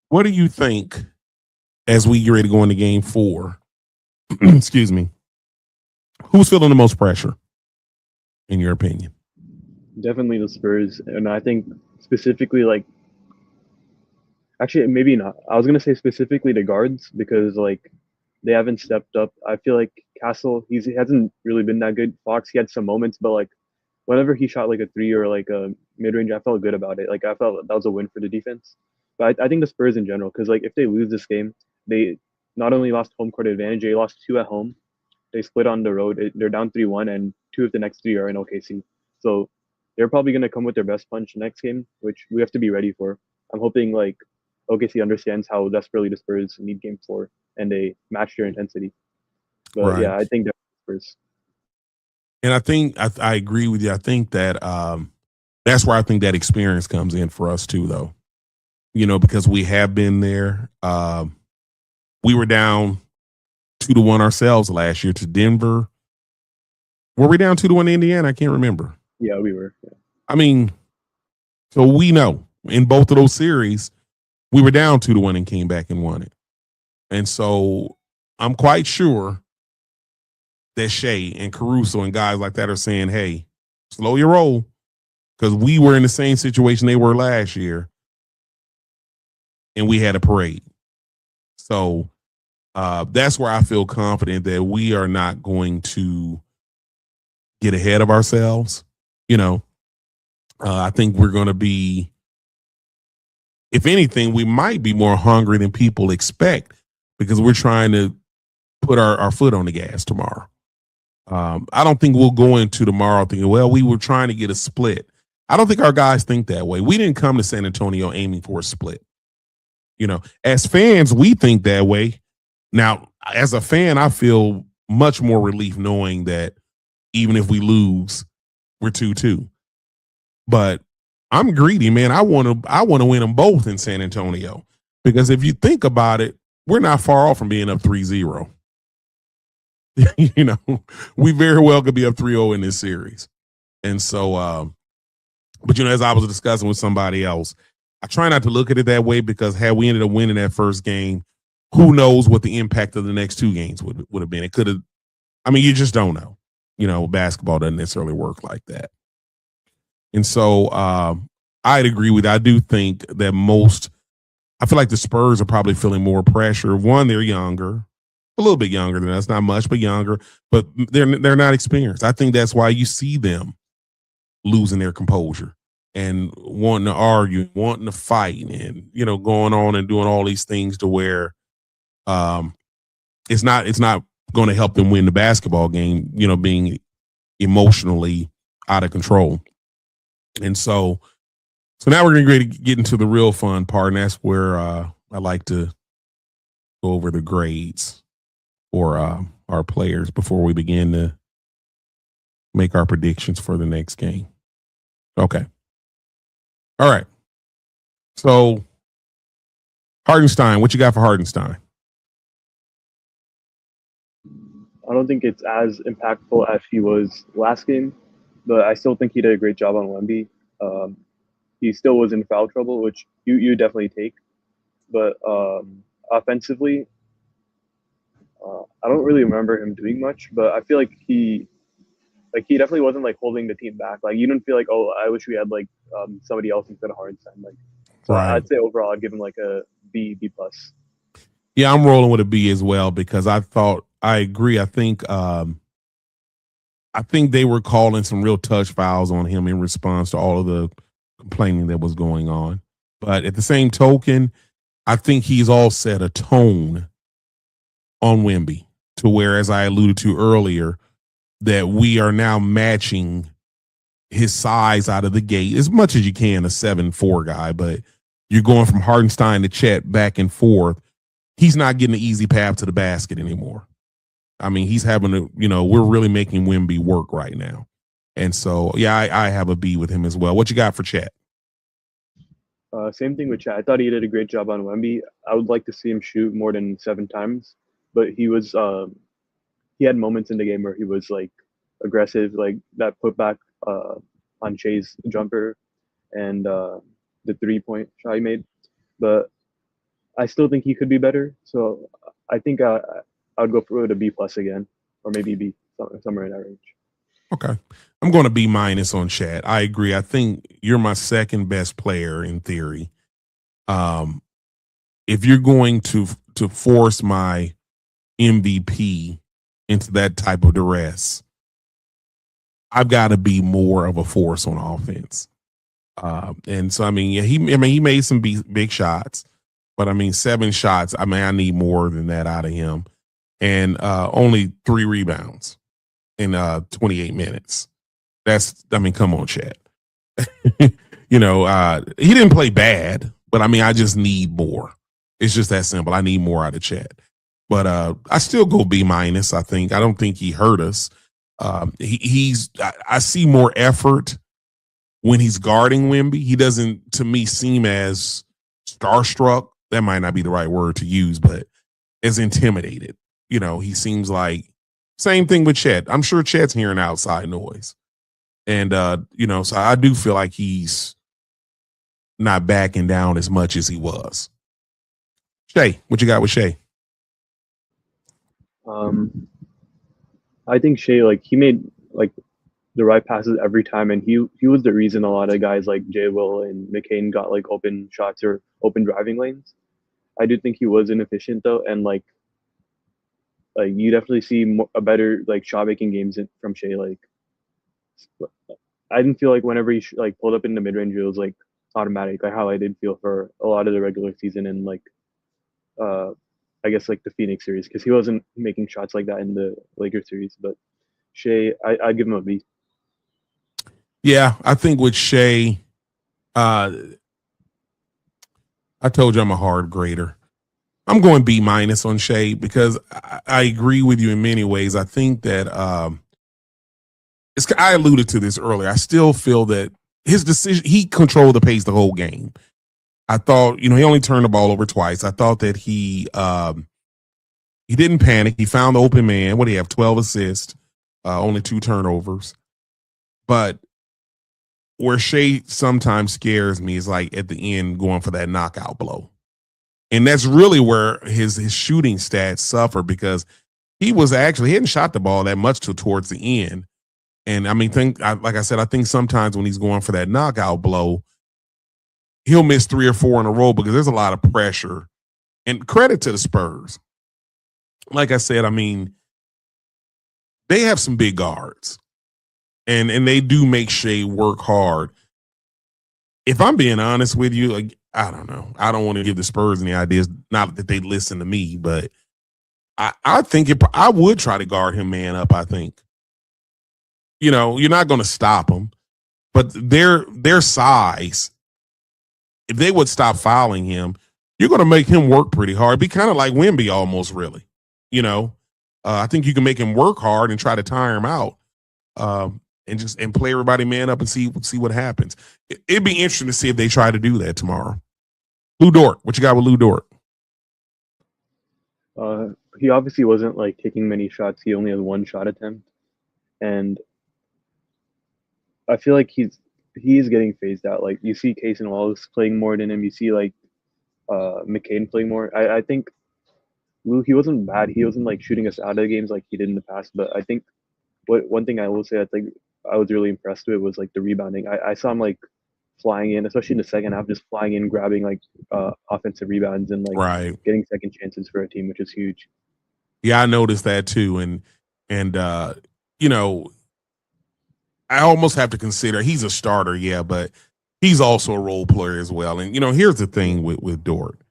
what do you think as we get ready to go into game 4? Excuse me. Who's feeling the most pressure, in your opinion? Definitely the Spurs, and I think specifically actually maybe not. I was gonna say specifically the guards because they haven't stepped up. I feel like Castle he hasn't really been that good. Fox he had some moments, but whenever he shot a three or a mid range, I felt good about it. I felt that was a win for the defense. But I think the Spurs in general, because if they lose this game, they not only lost home court advantage, they lost 2 at home. They split on the road. They're down 3-1, and 2 of the next 3 are in OKC. So they're probably going to come with their best punch next game, which we have to be ready for. I'm hoping OKC understands how desperately the Spurs need game 4, and they match their intensity. But Right. yeah, I think that's Spurs. And I think I agree with you. I think that that's where I think that experience comes in for us too, though. Because we have been there. We were down 2-1 ourselves last year to Denver. Were we down 2-1 to Indiana? I can't remember. Yeah, we were. Yeah. I mean, so we know in both of those series, we were down 2-1 and came back and won it. And so I'm quite sure that Shea and Caruso and guys like that are saying, hey, slow your roll, because we were in the same situation they were last year, and we had a parade. So that's where I feel confident that we are not going to get ahead of ourselves. I think we're going to be, if anything, we might be more hungry than people expect because we're trying to put our foot on the gas tomorrow. I don't think we'll go into tomorrow thinking, well, we were trying to get a split. I don't think our guys think that way. We didn't come to San Antonio aiming for a split. As fans, we think that way. Now, as a fan, I feel much more relief knowing that even if we lose, we're 2-2. But I'm greedy, man. I want to win them both in San Antonio because if you think about it, we're not far off from being up 3-0. We very well could be up 3-0 in this series. And so, but as I was discussing with somebody else, I try not to look at it that way because had we ended up winning that first game, who knows what the impact of the next 2 games would have been. It could have, you just don't know. Basketball doesn't necessarily work like that. And so I'd agree with you. I do think that I feel like the Spurs are probably feeling more pressure. One, they're younger, a little bit younger than us, not much, but younger, but they're not experienced. I think that's why you see them losing their composure and wanting to argue, wanting to fight, and going on and doing all these things to where it's not going to help them win the basketball game, being emotionally out of control. And so now we're going to get into the real fun part, and that's where I like to go over the grades for our players before we begin to make our predictions for the next game. Okay. All right. So Hartenstein, what you got for Hartenstein? I don't think it's as impactful as he was last game, but I still think he did a great job on Wemby. He still was in foul trouble, which you definitely take. But offensively, I don't really remember him doing much, but I feel like he definitely wasn't holding the team back. You didn't feel oh, I wish we had somebody else instead of Hartenstein. So right. I'd say overall I'd give him a B plus. Yeah, I'm rolling with a B as well because I agree. I think they were calling some real touch fouls on him in response to all of the complaining that was going on. But at the same token, I think he's all set a tone on Wemby to where, as I alluded to earlier, that we are now matching his size out of the gate as much as you can, a 7'4" guy, but you're going from Hartenstein to Chet back and forth. He's not getting an easy path to the basket anymore. He's having to, we're really making Wemby work right now. And so, yeah, I have a B with him as well. What you got for Chat? Same thing with Chat. I thought he did a great job on Wemby. I would like to see him shoot more than 7 times, but he had moments in the game where he was like aggressive, like that putback on Shay's jumper and the 3 point shot he made. But I still think he could be better. So I think I would go for it a B plus again, or maybe B somewhere in that range. Okay. I'm going to B minus on Chat. I agree. I think you're my second best player in theory. If you're going to force my MVP into that type of duress, I've got to be more of a force on offense. And so, I mean, yeah, he made some big shots, but I mean, 7 shots. I mean, I need more than that out of him, and only 3 rebounds in 28 minutes. I mean, come on, Chad. He didn't play bad, but I mean, I just need more. It's just that simple. I need more out of Chad. But I still go B minus. I don't think he hurt us. I see more effort when he's guarding Wemby. He doesn't, to me, seem as starstruck. That might not be the right word to use, but as intimidated. He seems like same thing with Chet. I'm sure Chet's hearing outside noise. And, so I do feel like he's not backing down as much as he was. Shay, what you got with Shay? I think Shea, like he made like the right passes every time, and he was the reason a lot of guys like Jay Will and McCain got like open shots or open driving lanes. I do think he was inefficient though, and like you definitely see a better like shot making games from Shea. Like I didn't feel like whenever he like pulled up in the mid range, it was like automatic, like how I did feel for a lot of the regular season and like uh I guess like the Phoenix series because he wasn't making shots like that in the Lakers series. But Shea, I'd give him a B. Yeah, I think with Shea, I told you I'm a hard grader. I'm going B minus on Shea because I agree with you in many ways. I think that I alluded to this earlier. I still feel that his decision, he controlled the pace the whole game. I thought, he only turned the ball over twice. I thought that he didn't panic. He found the open man. What do you have? 12 assists, only 2 turnovers. But where Shea sometimes scares me is like at the end going for that knockout blow. And that's really where his shooting stats suffer because he hadn't shot the ball that much till towards the end. And I mean, like I said, I think sometimes when he's going for that knockout blow, he'll miss 3 or 4 in a row because there's a lot of pressure. And credit to the Spurs. Like I said, I mean, they have some big guards. And they do make Shea work hard. If I'm being honest with you, like, I don't know. I don't want to give the Spurs any ideas. Not that they listen to me, but I think I would try to guard him man up, I think. You're not going to stop him. But their size, if they would stop fouling him, you're going to make him work pretty hard. Be kind of like Wemby almost, really. I think you can make him work hard and try to tire him out. And play everybody man up and see what happens. It'd be interesting to see if they try to do that tomorrow. Lou Dort, what you got with Lou Dort? He obviously wasn't like taking many shots. He only had 1 shot attempt, and I feel like he's getting phased out. Like you see Case and Wallace playing more than him. You see like McCain playing more. I think Lou, he wasn't bad. He wasn't like shooting us out of games like he did in the past. But I think one thing I will say, I think I was really impressed with was like the rebounding. I saw him like flying in, especially in the second half, just flying in, grabbing like offensive rebounds and like Right. getting second chances for a team, which is huge. Yeah, I noticed that too. And I almost have to consider he's a starter, yeah, but he's also a role player as well. And here's the thing with Dort.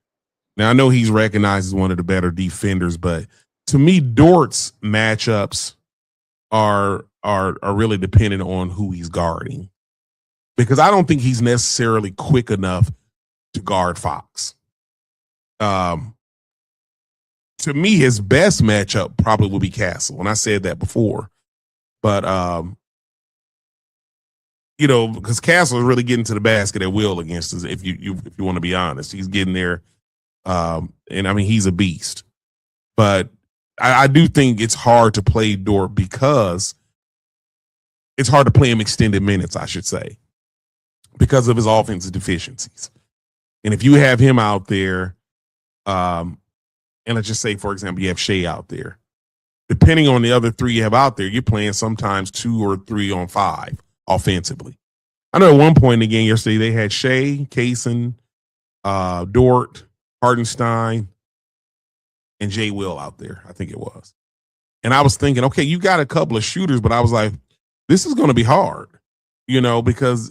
Now I know he's recognized as one of the better defenders, but to me, Dort's matchups are really dependent on who he's guarding. Because I don't think he's necessarily quick enough to guard Fox. To me, his best matchup probably would be Castle, and I said that before. But because Castle is really getting to the basket at will against us. If you want to be honest, he's getting there, and I mean he's a beast. But I do think it's hard to play Dort because it's hard to play him extended minutes, I should say, because of his offensive deficiencies. And if you have him out there, and let's just say, for example, you have Shea out there, depending on the other three you have out there, you're playing sometimes 2 or 3 on 5 offensively. I know at one point in the game yesterday, they had Shea, Kaysen, Dort, Hardenstein, and Jay Will out there, I think it was. And I was thinking, okay, you got a couple of shooters, but I was like, this is going to be hard, because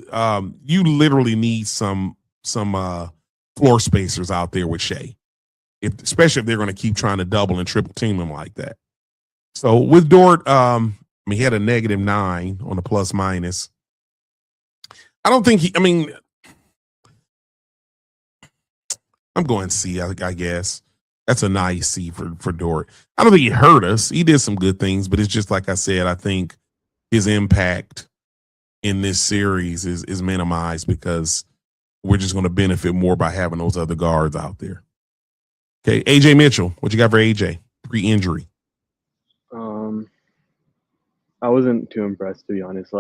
you literally need some floor spacers out there with Shea, especially if they're going to keep trying to double and triple team him like that. So with Dort, he had a -9 on the plus minus. I don't think I'm going C, I guess. That's a nice C for Dort. I don't think he hurt us. He did some good things, but it's just like I said, I think his impact in this series is minimized because we're just going to benefit more by having those other guards out there. Okay, AJ Mitchell, what you got for AJ? Pre-injury. I wasn't too impressed, to be honest.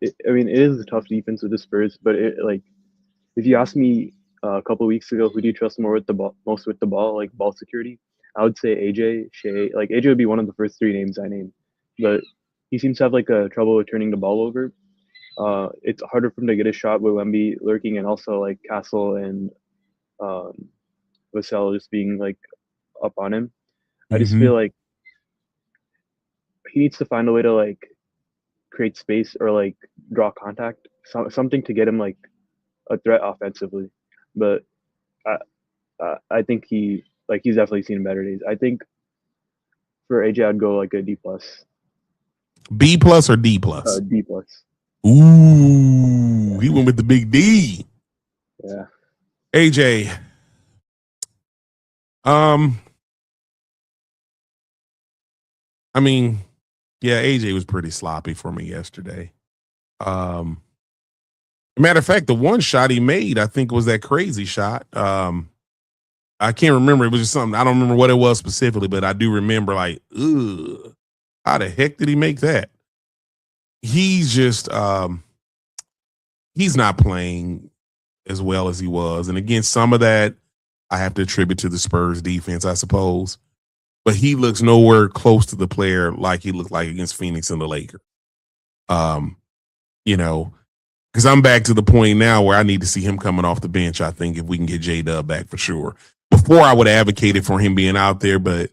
It is a tough defense with the Spurs, but if you asked me a couple of weeks ago, who do you trust more with the ball, most with the ball, like ball security, I would say AJ, Shea. Like AJ would be one of the first 3 names I named, but he seems to have a trouble with turning the ball over. It's harder for him to get a shot with Wemby lurking, and also Castle and Vassell just being up on him. I just feel like he needs to find a way to create space or draw contact, something to get him a threat offensively. But I think he's definitely seen better days. I think for AJ, I'd go a D+. B+ or D+? D+. Ooh, he went with the big D. Yeah. AJ. Yeah, AJ was pretty sloppy for me yesterday. Matter of fact, the one shot he made, I think, was that crazy shot. I can't remember. It was just something. I don't remember what it was specifically, but I do remember ugh, how the heck did he make that? He's just he's not playing as well as he was. And again, some of that I have to attribute to the Spurs defense, I suppose. But he looks nowhere close to the player like he looked like against Phoenix and the Lakers. Because I'm back to the point now where I need to see him coming off the bench, I think, if we can get J-Dub back for sure. Before I would have advocated for him being out there, but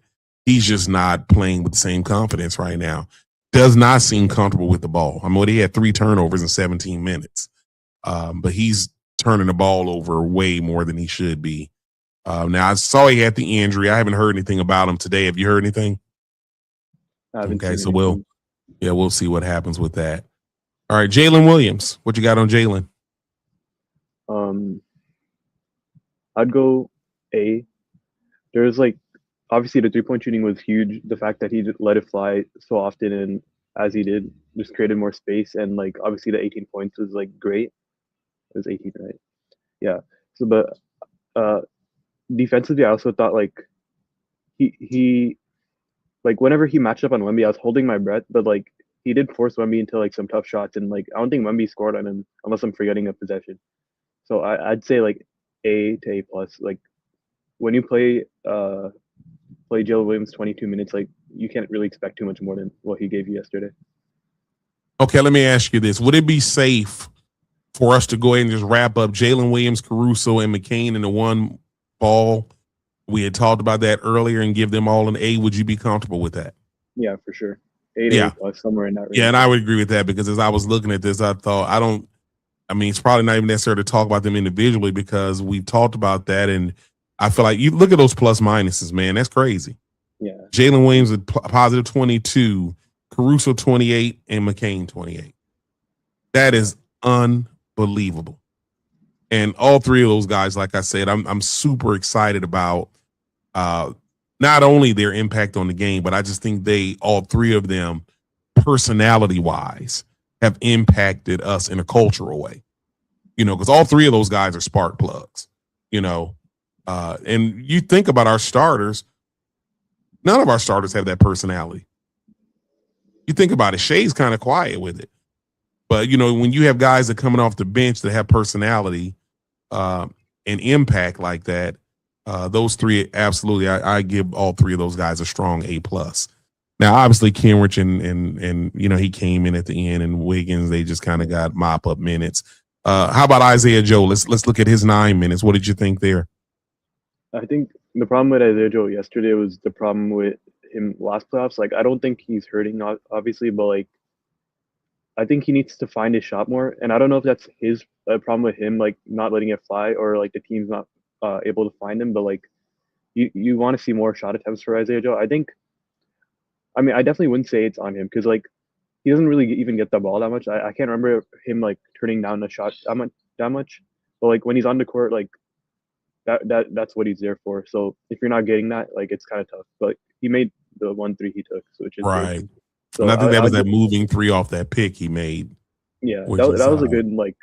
he's just not playing with the same confidence right now. Does not seem comfortable with the ball. He had 3 turnovers in 17 minutes. But he's turning the ball over way more than he should be. Now, I saw he had the injury. I haven't heard anything about him today. Have you heard anything? Okay, so we'll see what happens with that. All right, Jalen Williams. What you got on Jalen? I'd go A. There's obviously the 3-point shooting was huge. The fact that he let it fly so often and as he did just created more space, and obviously the 18 points was great. It was 18, right? Yeah. So, but defensively, I also thought he whenever he matched up on Wemby, I was holding my breath, but he did force Wemby into some tough shots, and I don't think Wemby scored on him unless I'm forgetting a possession. So I'd say A to A+. When you play Jalen Williams 22 minutes, you can't really expect too much more than what he gave you yesterday. Okay, let me ask you this: would it be safe for us to go ahead and just wrap up Jalen Williams, Caruso, and McCain in the one ball? We had talked about that earlier and give them all an A. Would you be comfortable with that? Yeah, for sure. A to A+, somewhere in that range. Yeah, and I would agree with that because as I was looking at this, I thought it's probably not even necessary to talk about them individually because we've talked about that, and I feel like you look at those plus minuses, man. That's crazy. Yeah. Jalen Williams with positive 22, Caruso 28, and McCain 28. That is unbelievable. And all 3 of those guys, like I said, I'm super excited about not only their impact on the game, but I just think all 3 of them, personality-wise, have impacted us in a cultural way. Because all three of those guys are spark plugs. And you think about our starters, none of our starters have that personality. You think about it, Shea's kind of quiet with it. But, when you have guys that coming off the bench that have personality and impact like that, those three, absolutely, I give all three of those guys a strong A+. Now, obviously, Kenrich and he came in at the end, and Wiggins, they just kind of got mop-up minutes. How about Isaiah Joe? Let's look at his 9 minutes. What did you think there? I think the problem with Isaiah Joe yesterday was the problem with him last playoffs. Like, I don't think he's hurting, obviously, but like, I think he needs to find his shot more. And I don't know if that's his problem with him, like not letting it fly, or like the team's not able to find him. But like, you want to see more shot attempts for Isaiah Joe. I definitely wouldn't say it's on him because like he doesn't really even get the ball that much. I can't remember him like turning down a shot that much. But like when he's on the court, like that's what he's there for. So if you're not getting that, like it's kind of tough. But he made the 1 3 he took, which is right. Good. So and I think that was that moving 3 off that pick he made. Yeah, that was a good like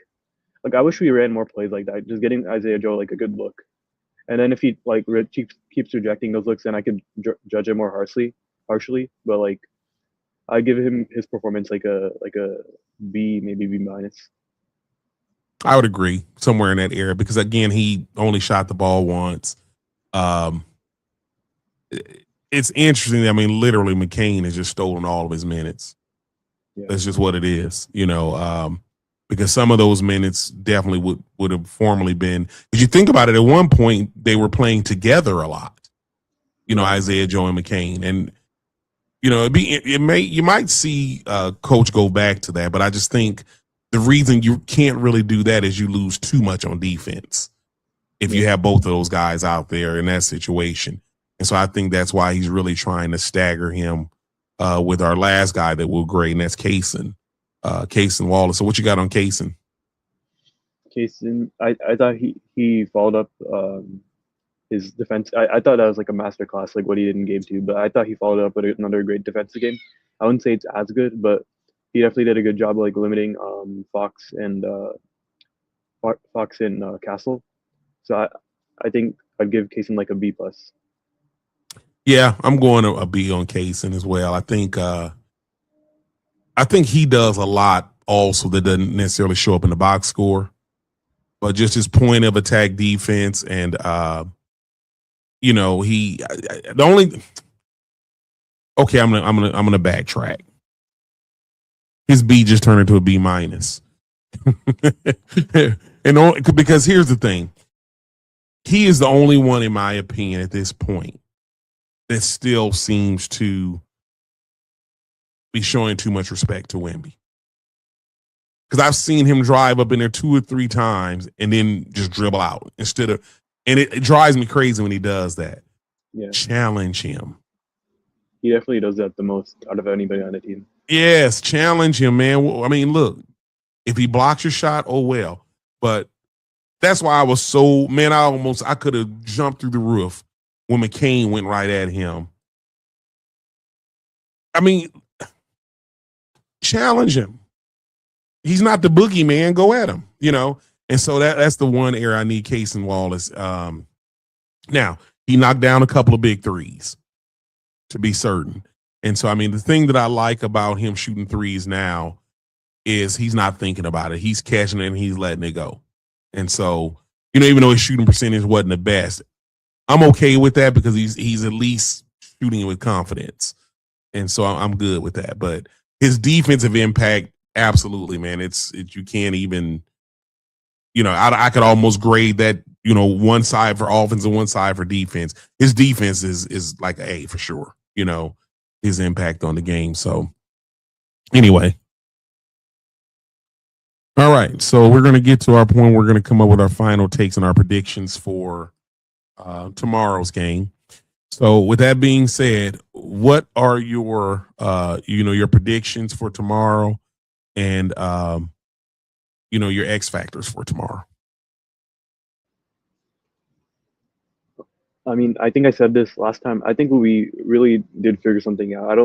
I wish we ran more plays like that. Just getting Isaiah Joe like a good look, and then if he like keeps rejecting those looks, then I could judge him more harshly. But like I give him his performance like a B, maybe B minus. I would agree, somewhere in that area, because again, he only shot the ball once. It's interesting. I mean, literally, McCain has just stolen all of his minutes. Yeah. That's just what it is, because some of those minutes definitely would have formerly been. If you think about it, at one point they were playing together a lot. Isaiah Joe and McCain, and you might see Coach go back to that, but I just think the reason you can't really do that is you lose too much on defense if you have both of those guys out there in that situation. And so I think that's why he's really trying to stagger him with our last guy that we'll grade, and that's Kaysen Wallace. So what you got on Kaysen? Kaysen, I thought he followed up his defense. I thought that was like a masterclass, like what he did in game 2, but I thought he followed up with another great defensive game. I wouldn't say it's as good, but he definitely did a good job like limiting Fox and Castle. So I think I'd give Kaysen like a B+. Yeah, I'm going to a B on Kaysen as well. I think he does a lot also that doesn't necessarily show up in the box score, but just his point of attack defense and he the only. Okay, I'm gonna backtrack. His B just turned into a B minus, and because here's the thing, he is the only one, in my opinion, at this point that still seems to be showing too much respect to Wemby. Because I've seen him drive up in there 2 or 3 times and then just dribble out instead of, and it drives me crazy when he does that. Yeah. Challenge him. He definitely does that the most out of anybody on the team. Yes, challenge him, man. I mean, look, if he blocks your shot, oh well. But that's why I was so, man, I could have jumped through the roof when McCain went right at him. I mean, challenge him. He's not the boogeyman. Go at him, And so that's the one area I need Kaysen Wallace. Now, he knocked down a couple of big threes, to be certain. And so, I mean, the thing that I like about him shooting threes now is he's not thinking about it. He's catching it and he's letting it go. And so, even though his shooting percentage wasn't the best, I'm okay with that because he's at least shooting it with confidence. And so I'm good with that. But his defensive impact, absolutely, man. It's you can't even, I could almost grade that, one side for offense and one side for defense. His defense is like an A for sure, his impact on the game. So anyway. All right. So we're going to get to our point. We're going to come up with our final takes and our predictions for tomorrow's game. So with that being said, what are your your predictions for tomorrow and your X factors for tomorrow? I mean, I think I said this last time. I think we really did figure something out.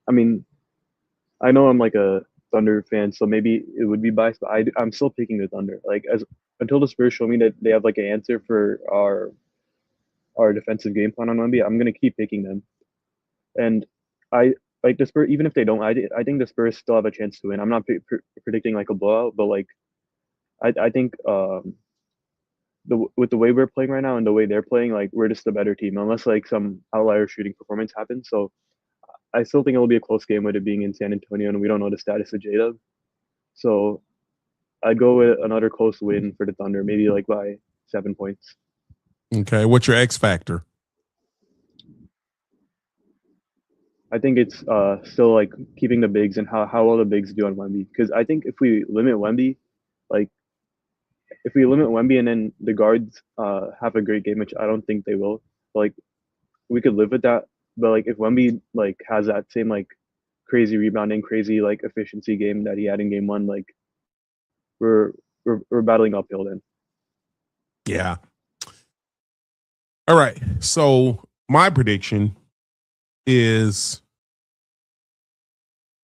I know I'm like a Thunder fan, so maybe it would be biased, but I'm still picking the Thunder. Like as until the Spurs show me that they have like an answer for our defensive game plan on Wemby, I'm gonna keep picking them. And I like the Spurs, even if they don't, I think the Spurs still have a chance to win. I'm not predicting like a blowout, but like I think with the way we're playing right now and the way they're playing, like we're just a better team, unless like some outlier shooting performance happens. So I still think it'll be a close game with it being in San Antonio, and we don't know the status of J-Dub. So I'd go with another close win for the Thunder, maybe like by 7 points. Okay, what's your X factor? I think it's still like keeping the bigs and how well the bigs do on Wemby. Because I think if we limit Wemby, like if we limit Wemby and then the guards have a great game, which I don't think they will, like we could live with that. But like if Wemby like has that same like crazy rebounding, crazy like efficiency game that he had in game one, like we're we're battling uphill then. Yeah. All right. So my prediction is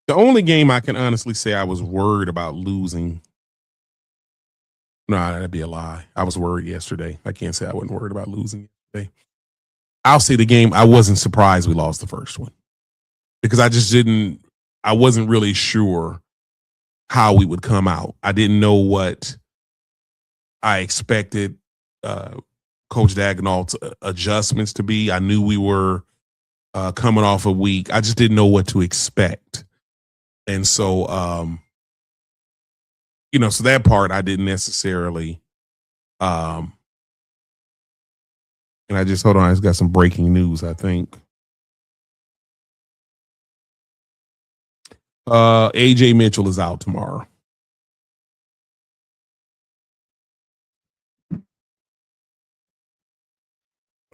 the only game I can honestly say I was worried about losing. No, that'd be a lie. I was worried yesterday. I can't say I wasn't worried about losing yesterday. I'll say the game I wasn't surprised we lost the first one because I wasn't really sure how we would come out. I didn't know what I expected Coach Dagnall's adjustments to be. I knew we were coming off a week. I just didn't know what to expect. And so, so that part I didn't necessarily. And I just, hold on, I just got some breaking news, I think. AJ Mitchell is out tomorrow.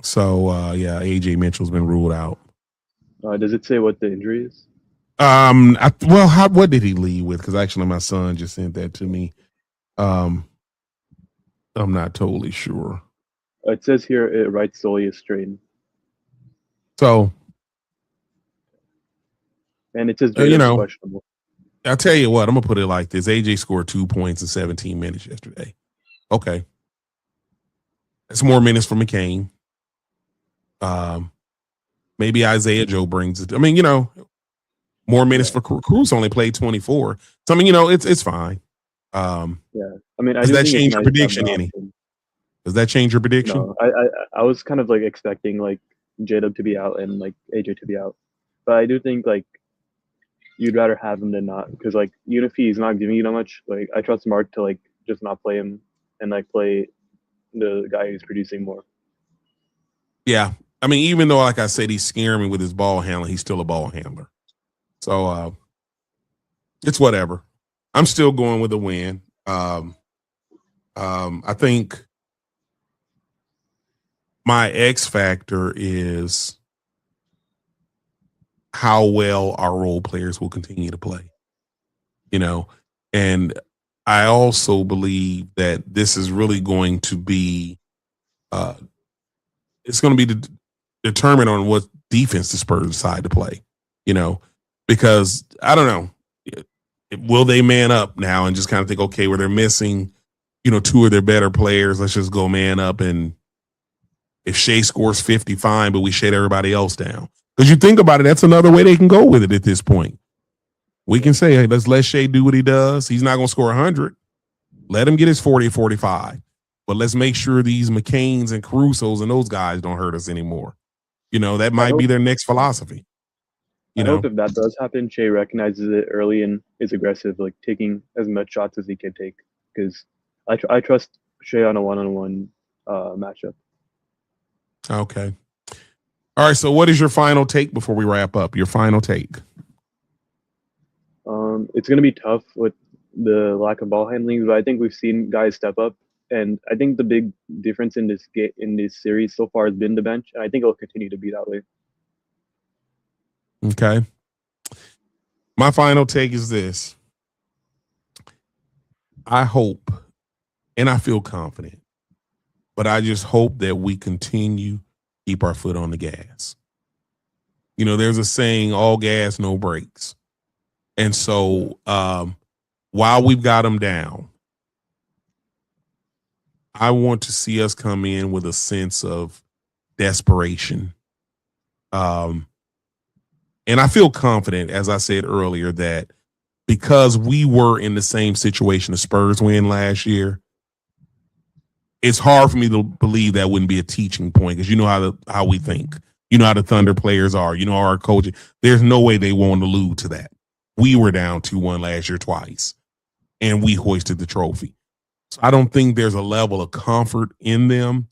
So, AJ Mitchell's been ruled out. Does it say what the injury is? What did he leave with? Because actually, my son just sent that to me. I'm not totally sure. It says here it right soleus strain. So, and it says questionable. I'll tell you what, I'm gonna put it like this: AJ scored 2 points in 17 minutes yesterday. Okay, that's more minutes for McCain. Maybe Isaiah Joe brings it. I mean, more minutes for Cruz. Only played 24. So I mean, it's fine. I mean, does that change your prediction any? Does that change your prediction? No, I was kind of like expecting like J-Dub to be out and like AJ to be out, but I do think like you'd rather have him than not because like even if he's not giving you that much, like I trust Mark to like just not play him and like play the guy who's producing more. Yeah, I mean, even though like I said, he's scaring me with his ball handling, he's still a ball handler. So it's whatever. I'm still going with a win. I think my X factor is how well our role players will continue to play. And I also believe that this is really going to be it's going to be determined on what defense the Spurs decide to play, because I don't know. Will they man up now and just kind of think, okay, where they're missing, two of their better players, let's just go man up. And if Shea scores 50, fine, but we shut everybody else down. Because you think about it, that's another way they can go with it at this point. We can say, hey, let's let Shea do what he does. He's not going to score 100. Let him get his 40 or 45. But let's make sure these McCains and Carusos and those guys don't hurt us anymore. That might be their next philosophy. I hope if that does happen, Shea recognizes it early and is aggressive, like taking as much shots as he can take. Because I trust Shea on a one-on-one matchup. Okay. All right. So, what is your final take before we wrap up? Your final take. It's going to be tough with the lack of ball handling, but I think we've seen guys step up, and I think the big difference in this series so far has been the bench, and I think it'll continue to be that way. Okay. My final take is this. I hope, and I feel confident, but I just hope that we continue to keep our foot on the gas. There's a saying, all gas, no brakes. And so while we've got them down, I want to see us come in with a sense of desperation. And I feel confident, as I said earlier, that because we were in the same situation the Spurs were in last year, it's hard for me to believe that wouldn't be a teaching point because you know how we think. You know how the Thunder players are. You know our coaching. There's no way they won't allude to that. We were down 2-1 last year twice, and we hoisted the trophy. So I don't think there's a level of comfort in them.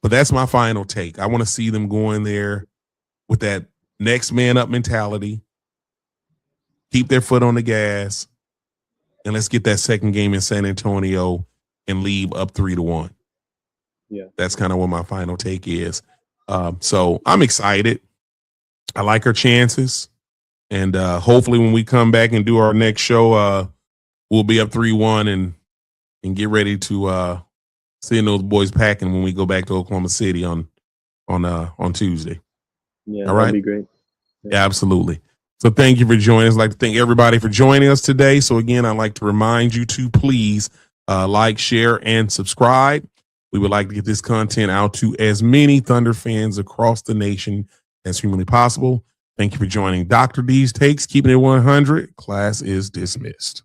But that's my final take. I want to see them go in there with that next man up mentality, keep their foot on the gas, and let's get that second game in San Antonio and leave up 3-1. Yeah. That's kind of what my final take is. So I'm excited. I like our chances. And hopefully when we come back and do our next show, we'll be up 3-1 and get ready to send those boys packing when we go back to Oklahoma City on Tuesday. Yeah, all right. That'd be great. Yeah, absolutely. So thank you for joining us. I'd like to thank everybody for joining us today. So again, I'd like to remind you to please like, share, and subscribe. We would like to get this content out to as many Thunder fans across the nation as humanly possible. Thank you for joining Dr. D's Takes, keeping it 100. Class is dismissed.